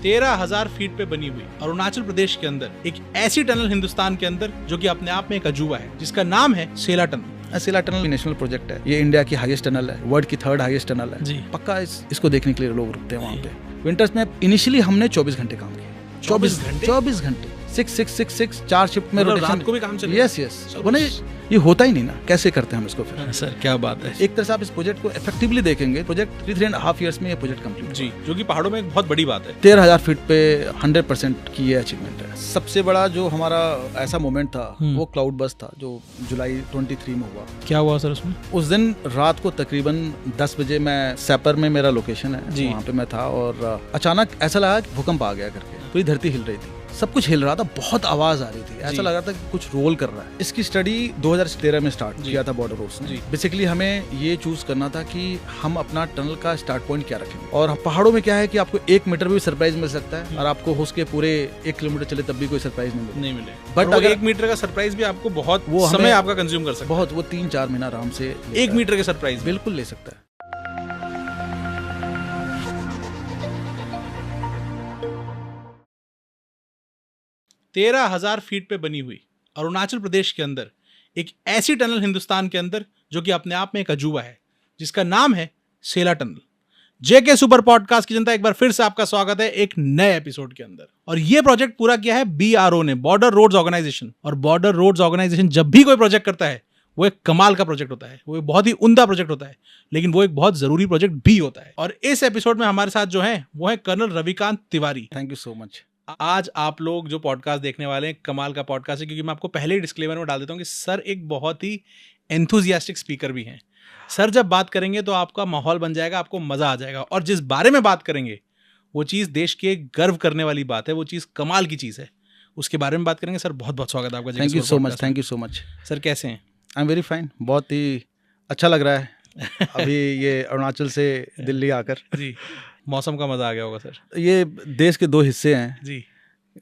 13,000 feet पे बनी हुई अरुणाचल प्रदेश के अंदर एक ऐसी टनल हिंदुस्तान के अंदर जो कि अपने आप में एक अजूबा है, जिसका नाम है सेला टनल। सेला टनल नेशनल प्रोजेक्ट है। ये इंडिया की हाईएस्ट टनल है, वर्ल्ड की 3rd हाईएस्ट टनल है जी। पक्का इसको देखने के लिए लोग रुकते हैं वहाँ पे। विंटर्स में इनिशियली हमने 24 घंटे काम किया। 24 घंटे 24 घंटे 6 4 शिफ्ट में मतलब रोटेशन। रात को भी काम चले। यस वरना ये होता ही नहीं ना, कैसे करते हैं हम इसको फिर। सर क्या बात है। एक तरह से आप इस प्रोजेक्ट को इफेक्टिवली देखेंगे, प्रोजेक्ट 3.5 ईयर्स में ये प्रोजेक्ट कंप्लीट जी, जो कि पहाड़ों में एक बहुत बड़ी बात है। 13,000 फीट पे 100% की ये अचीवमेंट है। सबसे बड़ा जो हमारा ऐसा मोमेंट था वो क्लाउड बस्ट था, जो जुलाई 23 में हुआ। क्या हुआ सर उसमें? उस दिन रात को तकरीबन 10 बजे मैं सैपर में मेरा लोकेशन है जी। वहाँ पे मैं था और अचानक ऐसा लगा कि भूकंप आ गया करके। पूरी धरती हिल रही थी, सब कुछ हिल रहा था, बहुत आवाज आ रही थी, ऐसा लग रहा था कि कुछ रोल कर रहा है। इसकी स्टडी 2013 में स्टार्ट किया था बॉर्डर रोड्स ने। बेसिकली हमें ये चूज करना था कि हम अपना टनल का स्टार्ट पॉइंट क्या रखेंगे। और पहाड़ों में क्या है कि आपको 1 मीटर भी सरप्राइज मिल सकता है और आपको उसके पूरे 1 किलोमीटर चले तब भी कोई सरप्राइज नहीं मिले। बट अगर 1 मीटर का सरप्राइज भी आपको बहुत वो समय आपका कंज्यूम कर सकता है। बहुत, वो 3-4 महीना आराम से 1 मीटर के सरप्राइज बिल्कुल ले सकता है। तेरह 13,000 फीट पे बनी हुई अरुणाचल प्रदेश के अंदर एक ऐसी टनल हिंदुस्तान के अंदर जो कि अपने आप में एक अजूबा है, जिसका नाम है सेला टनल। जेके सुपर पॉडकास्ट की जनता, एक बार फिर से आपका स्वागत है एक नए एपिसोड के अंदर। और ये प्रोजेक्ट पूरा किया है BRO ने, बॉर्डर रोड्स ऑर्गेनाइजेशन। और बॉर्डर रोड्स ऑर्गेनाइजेशन जब भी कोई प्रोजेक्ट करता है वो एक कमाल का प्रोजेक्ट होता है, वो एक बहुत ही उम्दा प्रोजेक्ट होता है, लेकिन वो एक बहुत जरूरी प्रोजेक्ट भी होता है। और इस एपिसोड में हमारे साथ जो है वो है colonel Ravikant Tiwari. Thank you so much. आज आप लोग जो पॉडकास्ट देखने वाले हैं, कमाल का पॉडकास्ट है, क्योंकि मैं आपको पहले ही डिस्क्लेमर में डाल देता हूँ कि सर एक बहुत ही एंथुजियास्टिक स्पीकर भी हैं। सर जब बात करेंगे तो आपका माहौल बन जाएगा, आपको मजा आ जाएगा। और जिस बारे में बात करेंगे वो चीज़ देश के गर्व करने वाली बात है, वो चीज़ कमाल की चीज़ है, उसके बारे में बात करेंगे। सर बहुत बहुत स्वागत है आपका। Thank you so much. Thank you so much. Sir कैसे हैं? आई एम वेरी फाइन, बहुत ही अच्छा लग रहा है अभी ये अरुणाचल से दिल्ली आकर। जी, मौसम का मजा आ गया होगा सर। ये देश के 2 हिस्से हैं जी।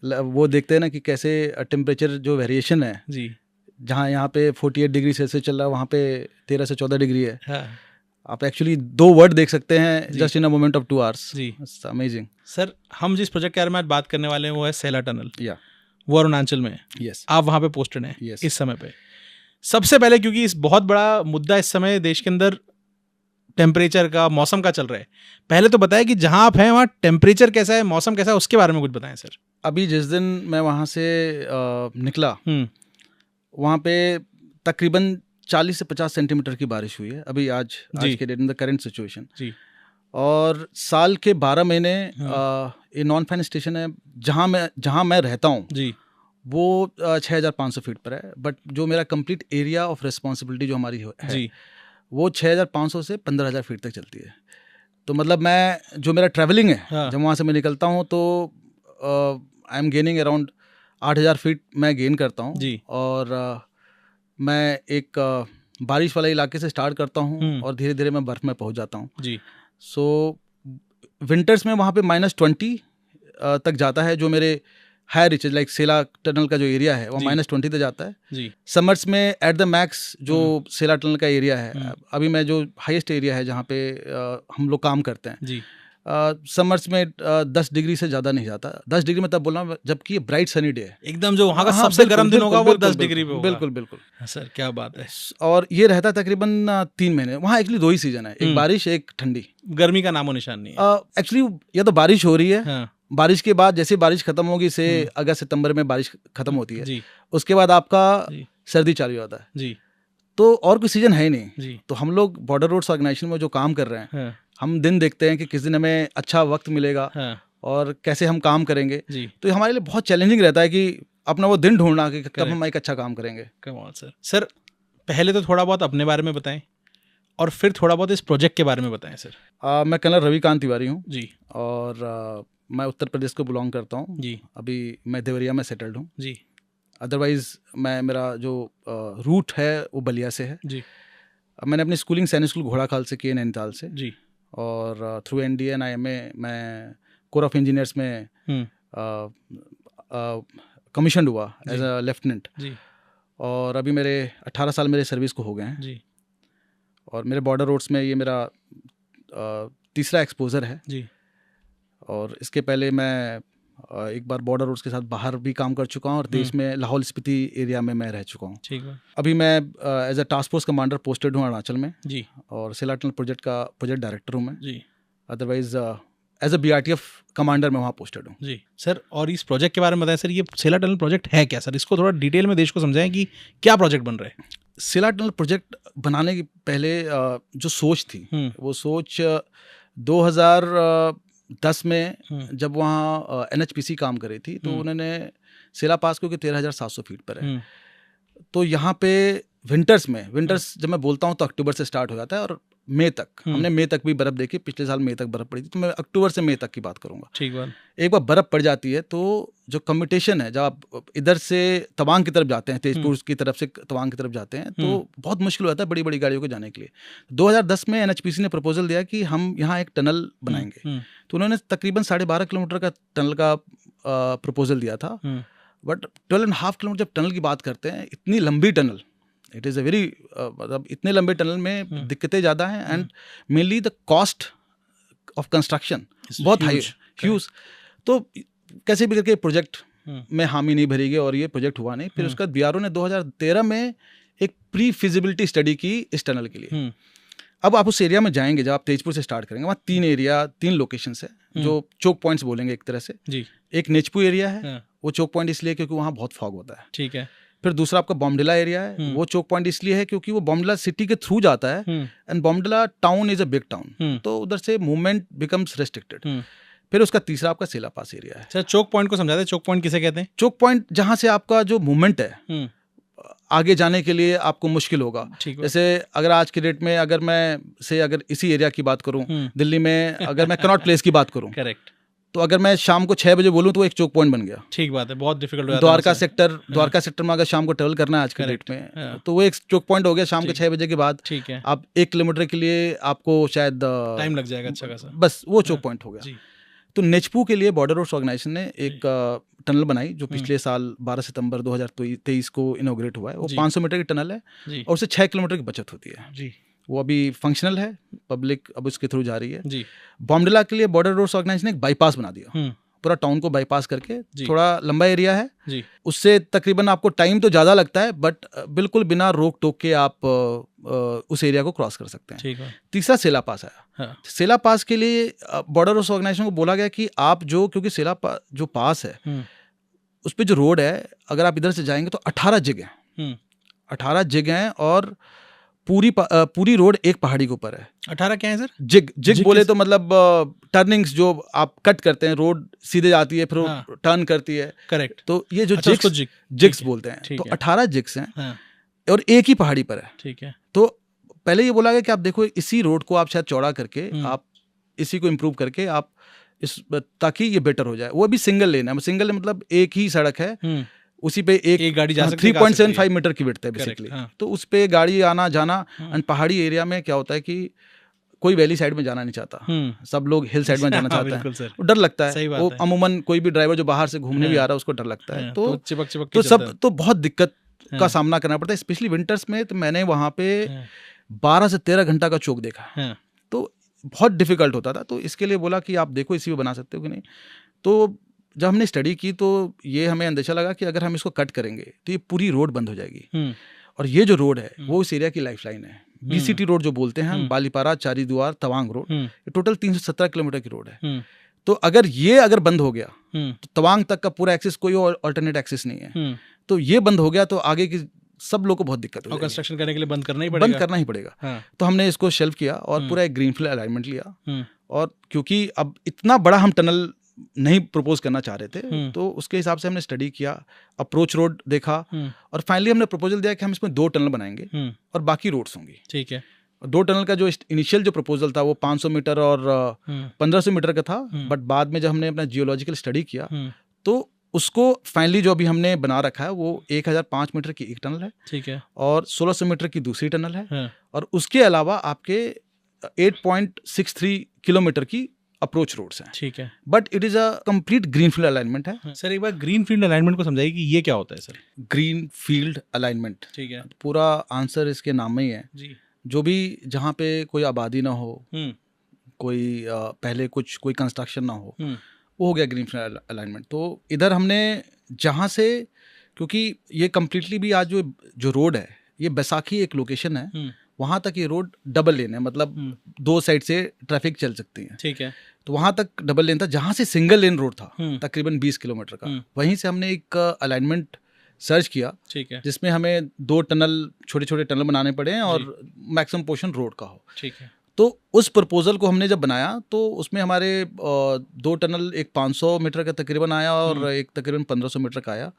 वो देखते हैं ना कि कैसे टेम्परेचर जो वेरिएशन है जी। जहाँ यहाँ पे 48 डिग्री सेल्सियस चल रहा है, वहाँ पे 13 से 14 डिग्री है। हाँ। आप एक्चुअली 2 वर्ड देख सकते हैं just in a moment of 2 hours. जी, अमेजिंग। सर हम जिस प्रोजेक्ट के बारे में आज बात करने वाले हैं वो है सेला टनल। या वो अरुणाचल में है। यस, आप वहाँ पे पोस्टेड हैं Yes. इस समय पे। सबसे पहले क्योंकि इस बहुत बड़ा मुद्दा इस समय देश के अंदर टेम्परेचर का, मौसम का चल रहा है, पहले तो बताएं कि जहाँ आप हैं वहाँ टेम्परेचर कैसा है, मौसम कैसा है, उसके बारे में कुछ बताएं सर। अभी जिस दिन मैं वहाँ से निकला वहाँ पे तकरीबन 40 से 50 सेंटीमीटर की बारिश हुई है अभी आज के date in the current situation. जी। और साल के 12 महीने ये नॉन फाइन स्टेशन है जहाँ मैं रहता हूँ जी, वो 6,500 फीट पर है। बट जो मेरा कंप्लीट एरिया ऑफ रिस्पॉन्सिबिलिटी जो हमारी है जी, वो 6,500 से 15,000 फीट तक चलती है। तो मतलब मैं जो मेरा ट्रैवलिंग है जब वहाँ से मैं निकलता हूँ तो I am gaining around 8,000 feet मैं गेन करता हूँ। जी। और मैं एक बारिश वाले इलाके से स्टार्ट करता हूँ और धीरे धीरे मैं बर्फ़ में पहुँच जाता हूँ। जी। सो विंटर्स में वहाँ पे -20 तक जाता है, जो मेरे हाई रिचेज लाइक सेला टनल का जो एरिया है वो -20 तक जाता है। जी। समर्स में एट द मैक्स जो सेला टनल का एरिया है, अभी मैं जो हाईएस्ट एरिया है जहाँ पे हम लोग काम करते हैं, जी, समर्स में 10 डिग्री से ज़्यादा नहीं जाता। 10 डिग्री में तब बोल रहा हूँ जबकि ब्राइट सनी डे है, एकदम जो वहाँ का सबसे गर्म दिन होगा वो 10 डिग्री पे होगा। बिल्कुल बिल्कुल सर क्या बात है। और ये रहता है तकरीबन 3 महीने। वहाँ एक्चुअली 2 ही सीजन है, एक बारिश एक ठंडी। गर्मी का नामो निशान नहीं है एक्चुअली या तो बारिश हो रही है, हाँ। बारिश के बाद जैसे बारिश खत्म होगी से अगस्त सितंबर में बारिश खत्म होती है जी। उसके बाद आपका जी। सर्दी चालू होता है। जी। तो और कोई सीजन है ही नहीं जी। तो हम लोग बॉर्डर रोड्स ऑर्गेनाइजेशन में जो काम कर रहे हैं, हाँ। हम दिन देखते हैं कि किस दिन हमें अच्छा वक्त मिलेगा, हाँ। और कैसे हम काम करेंगे। जी। तो ये हमारे लिए बहुत चैलेंजिंग रहता है कि अपना वो दिन ढूंढना कि कब हम एक अच्छा काम करेंगे। कमाल सर। सर पहले तो थोड़ा बहुत अपने बारे में बताएं और फिर थोड़ा बहुत इस प्रोजेक्ट के बारे में बताएं सर। मैं कर्नल रविकांत तिवारी हूँ जी। और मैं उत्तर प्रदेश को बिलोंग करता हूँ जी। अभी मैं देवरिया में सेटल्ड हूँ जी। अदरवाइज मेरा जो रूट है वो बलिया से है जी। मैंने अपनी स्कूलिंग सैनिक स्कूल घोड़ाखाल से की है, नैनीताल से जी। और थ्रू NDA एंड IMA मैं कोर ऑफ इंजीनियर्स में कमीशन हुआ एज अ लेफ्टिनेंट जी। और अभी मेरे 18 साल मेरे सर्विस को हो गए हैं जी। और मेरे बॉर्डर रोड्स में ये मेरा तीसरा एक्सपोजर है जी। और इसके पहले मैं एक बार बॉर्डर रोड्स के साथ बाहर भी काम कर चुका हूँ और देश में लाहौल स्पीति एरिया में मैं रह चुका हूँ। ठीक है। अभी मैं as a task force commander posted हूँ अरुणाचल में जी। और सेला टनल प्रोजेक्ट का प्रोजेक्ट डायरेक्टर हूँ मैं जी। Otherwise as a BRTF commander मैं वहाँ पोस्टेड हूँ। जी सर, और इस प्रोजेक्ट के बारे में बताएं सर, ये सेला टनल प्रोजेक्ट है क्या सर? इसको थोड़ा डिटेल में देश को समझाएं कि क्या प्रोजेक्ट बन रहा है। सेला टनल प्रोजेक्ट बनाने के पहले जो सोच थी वो सोच 2010 में जब वहाँ NHPC काम कर रही थी तो उन्होंने सेला पास क्योंकि 13,700 फीट पर है, तो यहाँ पे विंटर्स जब मैं बोलता हूँ तो अक्टूबर से स्टार्ट हो जाता है और मई तक, हमने मई तक भी बर्फ़ देखी, पिछले साल मई तक बर्फ़ पड़ी थी, तो मैं अक्टूबर से मई तक की बात करूँगा। ठीक बात। एक बार बर्फ़ पड़ जाती है तो जो कम्यूटेशन है, जब आप इधर से तवांग की तरफ जाते हैं, तेजपुर की तरफ से तवांग की तरफ जाते हैं तो बहुत मुश्किल हो जाता है बड़ी बड़ी गाड़ियों को जाने के लिए। 2010 में NHPC ने प्रपोजल दिया कि हम यहाँ एक टनल बनाएंगे, तो उन्होंने तकरीबन 12.5 किलोमीटर का टनल का प्रपोजल दिया था। बट 12.5 किलोमीटर जब टनल की बात करते हैं, इतनी लंबी tunnel, it is a very मतलब इतने लंबे टनल में दिक्कतें ज़्यादा हैं and mainly the cost of construction बहुत हाई, ह्यूज। तो कैसे भी करके प्रोजेक्ट में हामी नहीं भरी गई और ये प्रोजेक्ट हुआ नहीं। फिर उसके बाद BRO ने 2013 में एक प्री फिजिबिलिटी स्टडी की इस टनल के लिए। अब आप उस एरिया में जाएंगे, जब आप तेजपुर से स्टार्ट करेंगे, वहाँ 3 लोकेशंस है जो चोक पॉइंट्स बोलेंगे एक तरह से जी। एक नेचपू एरिया है, वो चोक पॉइंट इसलिए क्योंकि वहाँ बहुत फॉग होता है। ठीक है। फिर दूसरा आपका बॉम्डिला एरिया है, वो चोक पॉइंट इसलिए है क्योंकि वो बॉम्डिला सिटी के थ्रू जाता है and Bomdila town is a big town, तो उधर से मूवमेंट बिकम्स रेस्ट्रिक्टेड। फिर उसका तीसरा आपका सेला पास एरिया है। सर चोक पॉइंट को समझाते हैं, चोक पॉइंट किसे कहते हैं? चोक पॉइंट जहाँ से आपका जो मूवमेंट है आगे जाने के लिए आपको मुश्किल होगा। जैसे अगर आज के डेट में अगर इसी एरिया की बात करूं, दिल्ली में अगर मैं कनॉट प्लेस की बात करूं, करेक्ट, तो अगर मैं शाम को 6 बजे बोलूं तो वो एक चोक पॉइंट बन गया। ठीक बात है, बहुत डिफिकल्ट हो जाता है। द्वारका सेक्टर में अगर शाम को ट्रेवल करना है आज के डेट में, तो वो एक चोक पॉइंट हो गया शाम के 6 बजे के बाद। ठीक है। आप 1 किलोमीटर के लिए आपको शायद टाइम लग जाएगा अच्छा खासा, बस वो चोक पॉइंट हो गया। तो नेचपू के लिए बॉर्डर रोड्स ऑर्गेनाइजेशन ने एक टनल बनाई जो पिछले साल 12 सितंबर 2023 को इनॉग्रेट हुआ है। वो 500 मीटर की टनल है और उससे 6 किलोमीटर की बचत होती है जी। वो अभी फंक्शनल है, पब्लिक अब उसके थ्रू जा रही है जी। बॉम्डिला के लिए बॉर्डर रोड्स ऑर्गेनाइजेशन ने एक बाईपास बना दिया, पूरा टाउन को बाईपास करके, थोड़ा लंबा एरिया है जी। उससे तकरीबन आपको टाइम तो ज़्यादा लगता है बट बिल्कुल बिना रोक टोक के आप उस एरिया को क्रॉस कर सकते हैं। ठीक है। तीसरा सेला पास आया। हाँ। सेला पास के लिए बॉर्डर रोड्स ऑर्गेनाइजेशन को बोला गया कि आप क्योंकि सेला जो पास है उस पर जो रोड है, अगर आप इधर से जाएंगे तो 18 जगह हैं और पूरी रोड एक पहाड़ी के ऊपर है। 18 क्या है सर? जिग बोले तो मतलब टर्निंग्स जो आप कट करते हैं, रोड सीधे जाती है फिर टर्न करती है, करेक्ट। तो ये जो जिग्स बोलते हैं, तो 18 जिग्स हैं और एक ही पहाड़ी पर है। ठीक है। तो पहले ये बोला गया कि आप देखो इसी रोड को आप शायद चौड़ा करके आप इसी को इम्प्रूव करके आप ताकि ये बेटर हो जाए। वो अभी सिंगल लेन है, सिंगल मतलब एक ही सड़क है, उसी पे एक गाड़ी जा सकती है, 3.75 मीटर की विड्थ है बेसिकली। तो उस पे गाड़ी आना जाना। एंड पहाड़ी एरिया में क्या होता है कि कोई वैली साइड में जाना नहीं चाहता, सब लोग हिल साइड में जाना चाहते हैं, डर लगता है। वो अमूमन कोई भी ड्राइवर जो बाहर से घूमने भी आ रहा है उसको डर लगता है, तो चिपक सब तो बहुत दिक्कत का सामना करना पड़ता है, स्पेशली विंटर्स में। तो मैंने वहाँ पे 12 से 13 घंटा का चौक देखा, तो बहुत डिफिकल्ट होता था। तो इसके लिए बोला कि आप देखो इसी में बना सकते हो कि नहीं। तो जब हमने स्टडी की तो ये हमें अंदेशा लगा कि अगर हम इसको कट करेंगे तो ये पूरी रोड बंद हो जाएगी, और ये जो रोड है वो इस एरिया की लाइफलाइन है। BCT रोड जो बोलते हैं, बालीपारा चारीद्वार तवांग रोड, ये टोटल 317 किलोमीटर की रोड है। तो अगर बंद हो गया तो तवांग तक का पूरा एक्सेस, कोई और अल्टरनेट एक्सेस नहीं है। तो ये बंद हो गया तो आगे की सब लोग को बहुत दिक्कत होगी, कंस्ट्रक्शन करने के लिए बंद करना ही पड़ेगा। हाँ। तो हमने इसको शेल्फ किया और पूरा एक ग्रीनफील्ड अलाइनमेंट लिया, और क्योंकि अब इतना बड़ा हम टनल नहीं प्रपोज करना चाह रहे थे, तो उसके हिसाब से हमने स्टडी किया, अप्रोच रोड देखा, और फाइनली हमने प्रपोजल दिया कि हम इसमें 2 टनल बनाएंगे और बाकी रोड्स होंगी। ठीक है। 2 टनल का जो इनिशियल जो प्रपोजल था वो 500 मीटर और 1500 मीटर का था, बट बाद में जब हमने अपना जियोलॉजिकल स्टडी किया तो उसको फाइनली जो अभी हमने बना रखा है वो 1005 मीटर की एक टनल है। ठीक है। और 1600 मीटर की दूसरी टनल है, और उसके अलावा आपके 8.63 किलोमीटर की अप्रोच रोड्स हैं। ठीक है। But it is a complete greenfield alignment है। सर एक बार ग्रीनफील्ड अलाइनमेंट को समझाइए कि ये क्या होता है सर? ग्रीनफील्ड अलाइनमेंट, ठीक है, पूरा आंसर इसके नाम में ही है जी। जो भी जहाँ पे कोई आबादी ना हो, कोई पहले कुछ कोई कंस्ट्रक्शन ना हो, वो हो गया ग्रीनफील्ड अलाइनमेंट। तो इधर हमने जहाँ से, क्योंकि ये कम्प्लीटली भी आज जो रोड है ये बैसाखी एक लोकेशन है, वहाँ तक ये रोड डबल लेन है, मतलब दो साइड से ट्रैफिक चल सकती है। ठीक है। तो वहाँ तक डबल लेन था, जहाँ से सिंगल लेन रोड था तकरीबन 20 किलोमीटर का, वहीं से हमने एक अलाइनमेंट सर्च किया। ठीक है। जिसमें हमें 2 टनल, छोटे छोटे टनल बनाने पड़े हैं और मैक्सिमम पोर्शन रोड का हो। ठीक है। तो उस प्रपोजल को हमने जब बनाया तो उसमें हमारे 2 टनल, एक 500 मीटर का तकरीबन आया और एक तकरीबन 1500 मीटर का आया,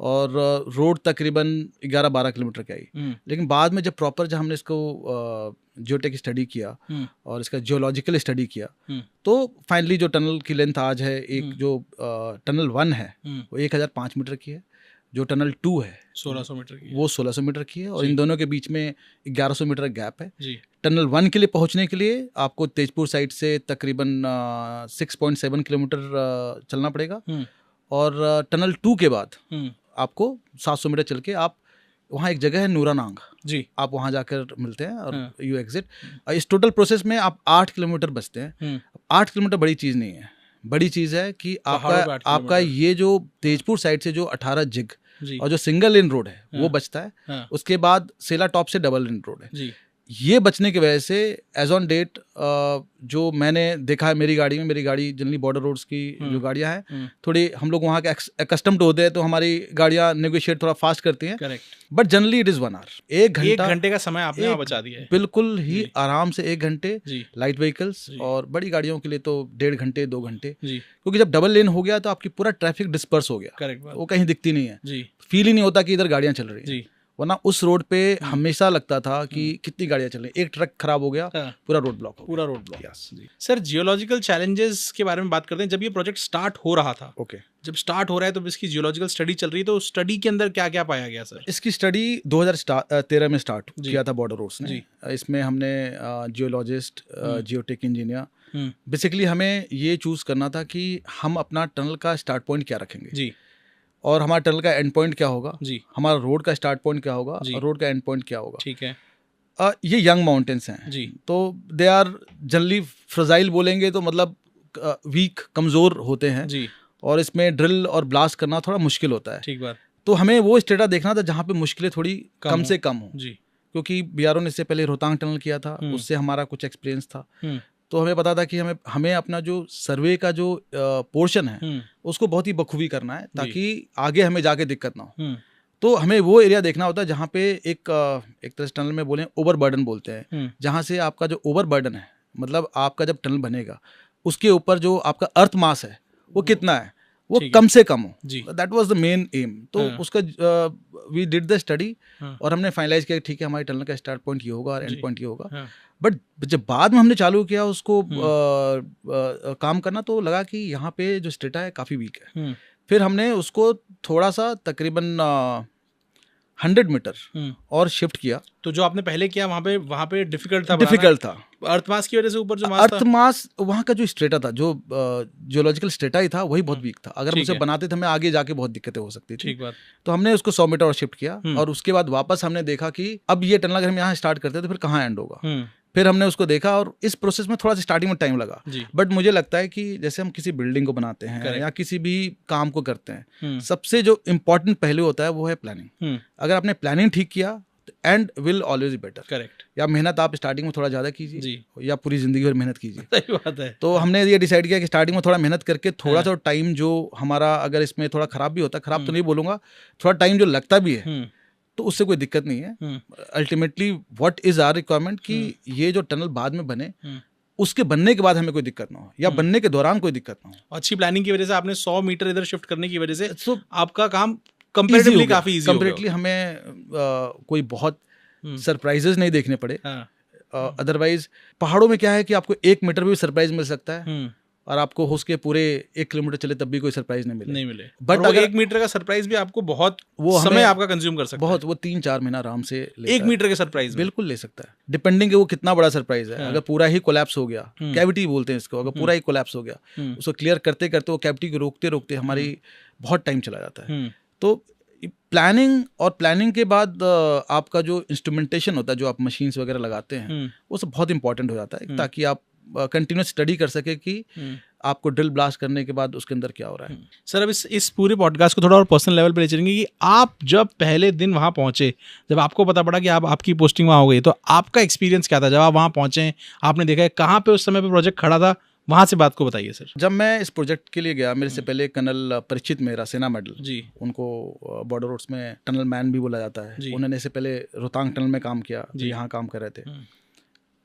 और रोड तकरीबन 11-12 किलोमीटर की आई। लेकिन बाद में जब हमने इसको जियोटेक स्टडी किया और इसका जियोलॉजिकल स्टडी किया, तो फाइनली जो टनल की लेंथ आज है, एक जो टनल 1 है वो 1005 मीटर की है, जो टनल 2 है 1600 मीटर की, वो 1600 मीटर की है, और इन दोनों के बीच में 1100 मीटर गैप है जी। टनल 1 के लिए पहुंचने के लिए आपको तेजपुर साइड से तकरीबन 6.7 किलोमीटर चलना पड़ेगा, और टनल 2 के बाद आपको 700 मीटर चल के आप, वहाँ एक जगह है नूरानांग जी, आप वहाँ जाकर मिलते हैं और यू एग्जिट। इस टोटल प्रोसेस में आप 8 किलोमीटर बचते हैं। 8 किलोमीटर बड़ी चीज़ नहीं है, बड़ी चीज़ है कि आपका ये जो तेजपुर साइड से जो 18 जिग और जो सिंगल लेन रोड है वो बचता है। उसके बाद सेला टॉप से डबल लेन रोड है जी। ये बचने की वजह से एज ऑन डेट जो मैंने देखा है मेरी गाड़ी जनरली बॉर्डर रोड्स की जो गाड़ियां हैं, थोड़ी हम लोग वहाँ के अकस्टम्ड होते हैं, तो हमारी गाड़ियां नेगोशिएट थोड़ा फास्ट करती हैं। Correct. But generally it is 1 hour, 1 घंटे का समय आपने वहाँ बचा दिया है। बिल्कुल ही आराम से 1 घंटे लाइट व्हीकल्स, और बड़ी गाड़ियों के लिए तो 1.5 घंटे 2 घंटे, क्योंकि जब डबल लेन हो गया तो आपकी पूरा ट्रैफिक डिस्पर्स हो गया। करेक्ट। वो कहीं दिखती नहीं है, फील ही नहीं होता कि इधर गाड़ियां चल रही है। वरना उस रोड पे हमेशा लगता था कि कितनी गाड़ियां चल रही, एक ट्रक खराब हो गया पूरा रोड ब्लॉक हो गया। सर, जियोलॉजिकल चैलेंजेस के बारे में बात करते हैं। जब ये प्रोजेक्ट स्टार्ट हो रहा था, जब स्टार्ट हो रहा है तो इसकी जियोलॉजिकल स्टडी चल रही है, तो स्टडी के अंदर क्या क्या पाया गया सर? इसकी स्टडी 2013 में स्टार्ट किया था बॉर्डर रोड्स ने। इसमें हमने जियोलॉजिस्ट, जियोटेक इंजीनियर, बेसिकली हमें ये चूज करना था कि हम अपना टनल का स्टार्ट पॉइंट क्या रखेंगे जी, और हमारा टनल का एंड पॉइंट क्या होगा जी, हमारा रोड का स्टार्ट पॉइंट क्या होगा और रोड का एंड पॉइंट क्या होगा। ठीक है। ये यंग माउंटेन्स हैं जी, तो दे आर जनरली फ्रजाइल बोलेंगे तो मतलब वीक, कमज़ोर होते हैं जी, और इसमें ड्रिल और ब्लास्ट करना थोड़ा मुश्किल होता है। ठीक बात। तो हमें वो स्टेटा देखना था जहाँ पे मुश्किलें थोड़ी कम से कम हो जी, क्योंकि बीआरओ ने इससे पहले रोहतांग टनल किया था, उससे हमारा कुछ एक्सपीरियंस था। तो हमें पता था कि हमें अपना जो सर्वे का जो पोर्शन है उसको बहुत ही बखूबी करना है, ताकि आगे हमें जाके दिक्कत ना हो। तो हमें वो एरिया देखना होता है जहाँ पे एक तरह से टनल में बोलें ओवर बर्डन बोलते हैं, जहाँ से आपका जो ओवर बर्डन है, मतलब आपका जब टनल बनेगा उसके ऊपर जो आपका अर्थ मास है वो कितना है, वो कम से कम हो। That was the main M. तो उसका वी डिड द स्टडी और हमने फाइनलाइज किया ठीक है हमारे टनल का स्टार्ट पॉइंट ये होगा और एंड पॉइंट ये होगा। बट जब बाद में हमने चालू किया उसको काम करना, तो लगा कि यहाँ पे जो स्टेटा है काफ़ी वीक है। फिर हमने उसको थोड़ा सा तकरीबन 100 मीटर और शिफ्ट किया। तो जो आपने पहले किया वहाँ पे डिफिकल्ट था अर्थमास की वजह से। ऊपर जो अर्थमास वहाँ का जो स्टेटा था, जो जियोलॉजिकल स्टेटा ही था, वही बहुत वीक था। अगर मुझे बनाते थे हमें आगे जाके बहुत दिक्कतें हो सकती थी। ठीक बात। तो हमने उसको 100 मीटर और शिफ्ट किया, और उसके बाद वापस हमने देखा कि अब ये टनल अगर हम यहाँ स्टार्ट करते तो फिर कहाँ एंड होगा। फिर हमने उसको देखा, और इस प्रोसेस में थोड़ा सा स्टार्टिंग में टाइम लगा, बट मुझे लगता है कि जैसे हम किसी बिल्डिंग को बनाते हैं या किसी भी काम को करते हैं, सबसे जो इम्पोर्टेंट पहलू होता है वो है प्लानिंग। अगर आपने प्लानिंग ठीक किया तो and will always better. Correct. या मेहनत आप स्टार्टिंग में थोड़ा ज़्यादा कीजिए या पूरी ज़िंदगी भर मेहनत कीजिए। सही बात है। तो हमने ये डिसाइड किया कि स्टार्टिंग में थोड़ा मेहनत करके थोड़ा सा टाइम जो हमारा, अगर इसमें थोड़ा ख़राब भी होता है, ख़राब तो नहीं बोलूँगा, थोड़ा टाइम जो लगता भी है तो उससे कोई दिक्कत नहीं है। Ultimately what is our requirement कि ये जो टनल बाद में बने, उसके बनने के बाद हमें कोई दिक्कत ना हो, या बनने के दौरान कोई दिक्कत ना हो। अच्छी प्लानिंग की वजह से आपने 100 मीटर इधर शिफ्ट करने की वजह से आपका काम कंपैरेटिवली काफी इजी हो गया। कंपैरेटिवली हमें कोई बहुत सरप्राइजेस नहीं देखने पड़े। अदरवाइज पहाड़ों में क्या है कि आपको 1 मीटर भी सरप्राइज मिल सकता है, और आपको हो उसके पूरे 1 किलोमीटर चले तब भी कोई सरप्राइज नहीं मिले। बट अगर 1 मीटर का सरप्राइज भी आपको बहुत समय आपका कंज्यूम कर सकता है। बहुत, वो 3-4 महीना आराम से 1 मीटर के सरप्राइज बिल्कुल ले सकता है, डिपेंडिंग है वो कितना बड़ा सरप्राइज है। अगर पूरा ही कोलैप्स हो गया, कैविटी बोलते हैं इसको, अगर पूरा ही कोलैप्स हो गया, उसको क्लियर करते करते वो कैविटी को रोकते रोकते हमारी बहुत टाइम चला जाता है। तो प्लानिंग के बाद आपका जो इंस्ट्रूमेंटेशन होता है, जो आप मशीन्स वगैरह लगाते हैं, वो सब बहुत इंपॉर्टेंट हो जाता है, ताकि आप कंटिन्यूस स्टडी कर सके कि आपको ड्रिल ब्लास्ट करने के बाद उसके अंदर क्या हो रहा है। सर अब इस पूरे पॉडकास्ट को थोड़ा और पर्सनल लेवल पे ले चलेंगे कि आप जब पहले दिन वहाँ पहुँचे, जब आपको पता पड़ा कि आपकी पोस्टिंग वहाँ हो गई, तो आपका एक्सपीरियंस क्या था जब आप वहाँ पहुँचे, आपने देखा कहाँ पे उस समय पे प्रोजेक्ट खड़ा था, वहाँ से बात को बताइए सर। जब मैं इस प्रोजेक्ट के लिए गया, मेरे से पहले कर्नल परीक्षित मेहरा, सेना मेडल जी, उनको बॉर्डर रोड्स में टनल मैन भी बोला जाता है, उन्होंने से पहले रोहतांग टनल में काम किया, यहाँ काम कर रहे थे,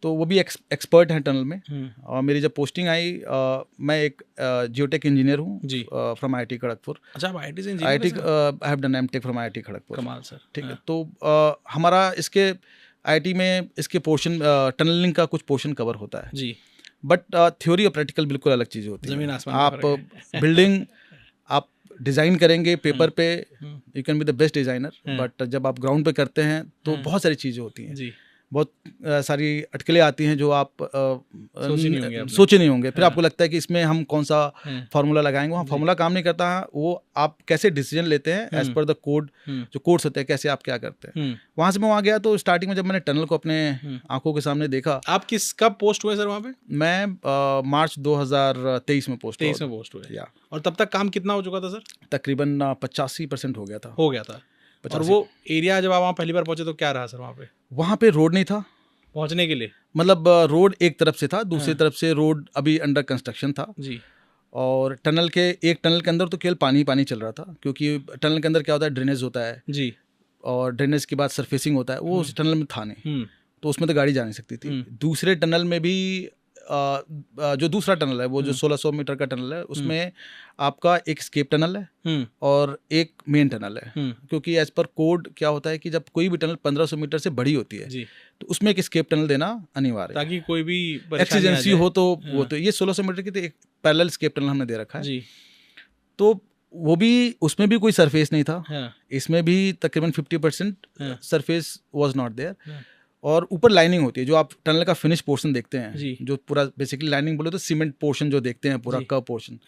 तो वो भी एक्सपर्ट हैं टनल में। और मेरी जब पोस्टिंग आई, मैं एक जियोटेक इंजीनियर हूँ फ्रॉम IIT खड़गपुर। अच्छा, आप IIT से engineer? IIT I have done MTech from IIT Kharagpur. कमाल सर। ठीक है, तो हमारा इसके IIT में इसके पोर्शन टनलिंग का कुछ पोर्शन कवर होता है जी, बट थ्योरी और प्रैक्टिकल बिल्कुल अलग चीज़ें होती है। जमीन आसमान। आप बिल्डिंग आप डिज़ाइन करेंगे पेपर पे, you can be the best designer, but जब आप ग्राउंड पे करते हैं तो बहुत सारी चीज़ें होती हैं जी, बहुत सारी अटकलें आती हैं जो आप सोचे नहीं होंगे। फिर आपको लगता है कि इसमें हम कौन सा फार्मूला लगाएंगे, वहाँ फार्मूला काम नहीं करता है, वो आप कैसे डिसीजन लेते हैं एज पर द कोड, जो कोड्स होते हैं कैसे आप क्या करते हैं। वहाँ से मैं वहाँ गया तो स्टार्टिंग में जब मैंने टनल को अपने आंखों के सामने देखा। आप कब पोस्ट हुए सर वहाँ पे? मैं मार्च 2023 में पोस्ट हुए या। और तब तक काम कितना हो चुका था सर? तकरीबन 85% हो गया था। और वो एरिया जब आप वहाँ पहली बार पहुंचे तो क्या रहा सर वहाँ पे? वहाँ पे रोड नहीं था पहुँचने के लिए, मतलब रोड एक तरफ से था, दूसरी तरफ से रोड अभी अंडर कंस्ट्रक्शन था जी। और टनल के अंदर तो केवल पानी चल रहा था, क्योंकि टनल के अंदर क्या होता है, ड्रेनेज होता है जी, और ड्रेनेज के बाद सरफेसिंग होता है, वो उस टनल में था नहीं, तो उसमें तो गाड़ी जा नहीं सकती थी। दूसरे टनल में भी जो दूसरा टनल है, वो जो 1600 मीटर का टनल है, उसमें आपका एक स्केप टनल है और एक मेन टनल है, क्योंकि एज पर कोड क्या होता है कि जब कोई भी टनल 1500 मीटर से बड़ी होती है तो उसमें एक स्केप टनल देना अनिवार्य है, ताकि कोई भी एक्सीडेंसी हो तो वो तो ये 1600 मीटर की तो एक पैरेलल स्केप टनल हमने दे रखा है जी। तो वो भी, उसमें भी कोई सरफेस नहीं था, इसमें भी तकरीबन 50% सरफेस वाज नॉट देयर। और ऊपर लाइनिंग होती है, जो आप टनल का फिनिश पोर्शन देखते हैं, जो पूरा बेसिकली लाइनिंग बोले तो सीमेंट पोर्शन जो देखते हैं, पूरा कर्व पोर्शन,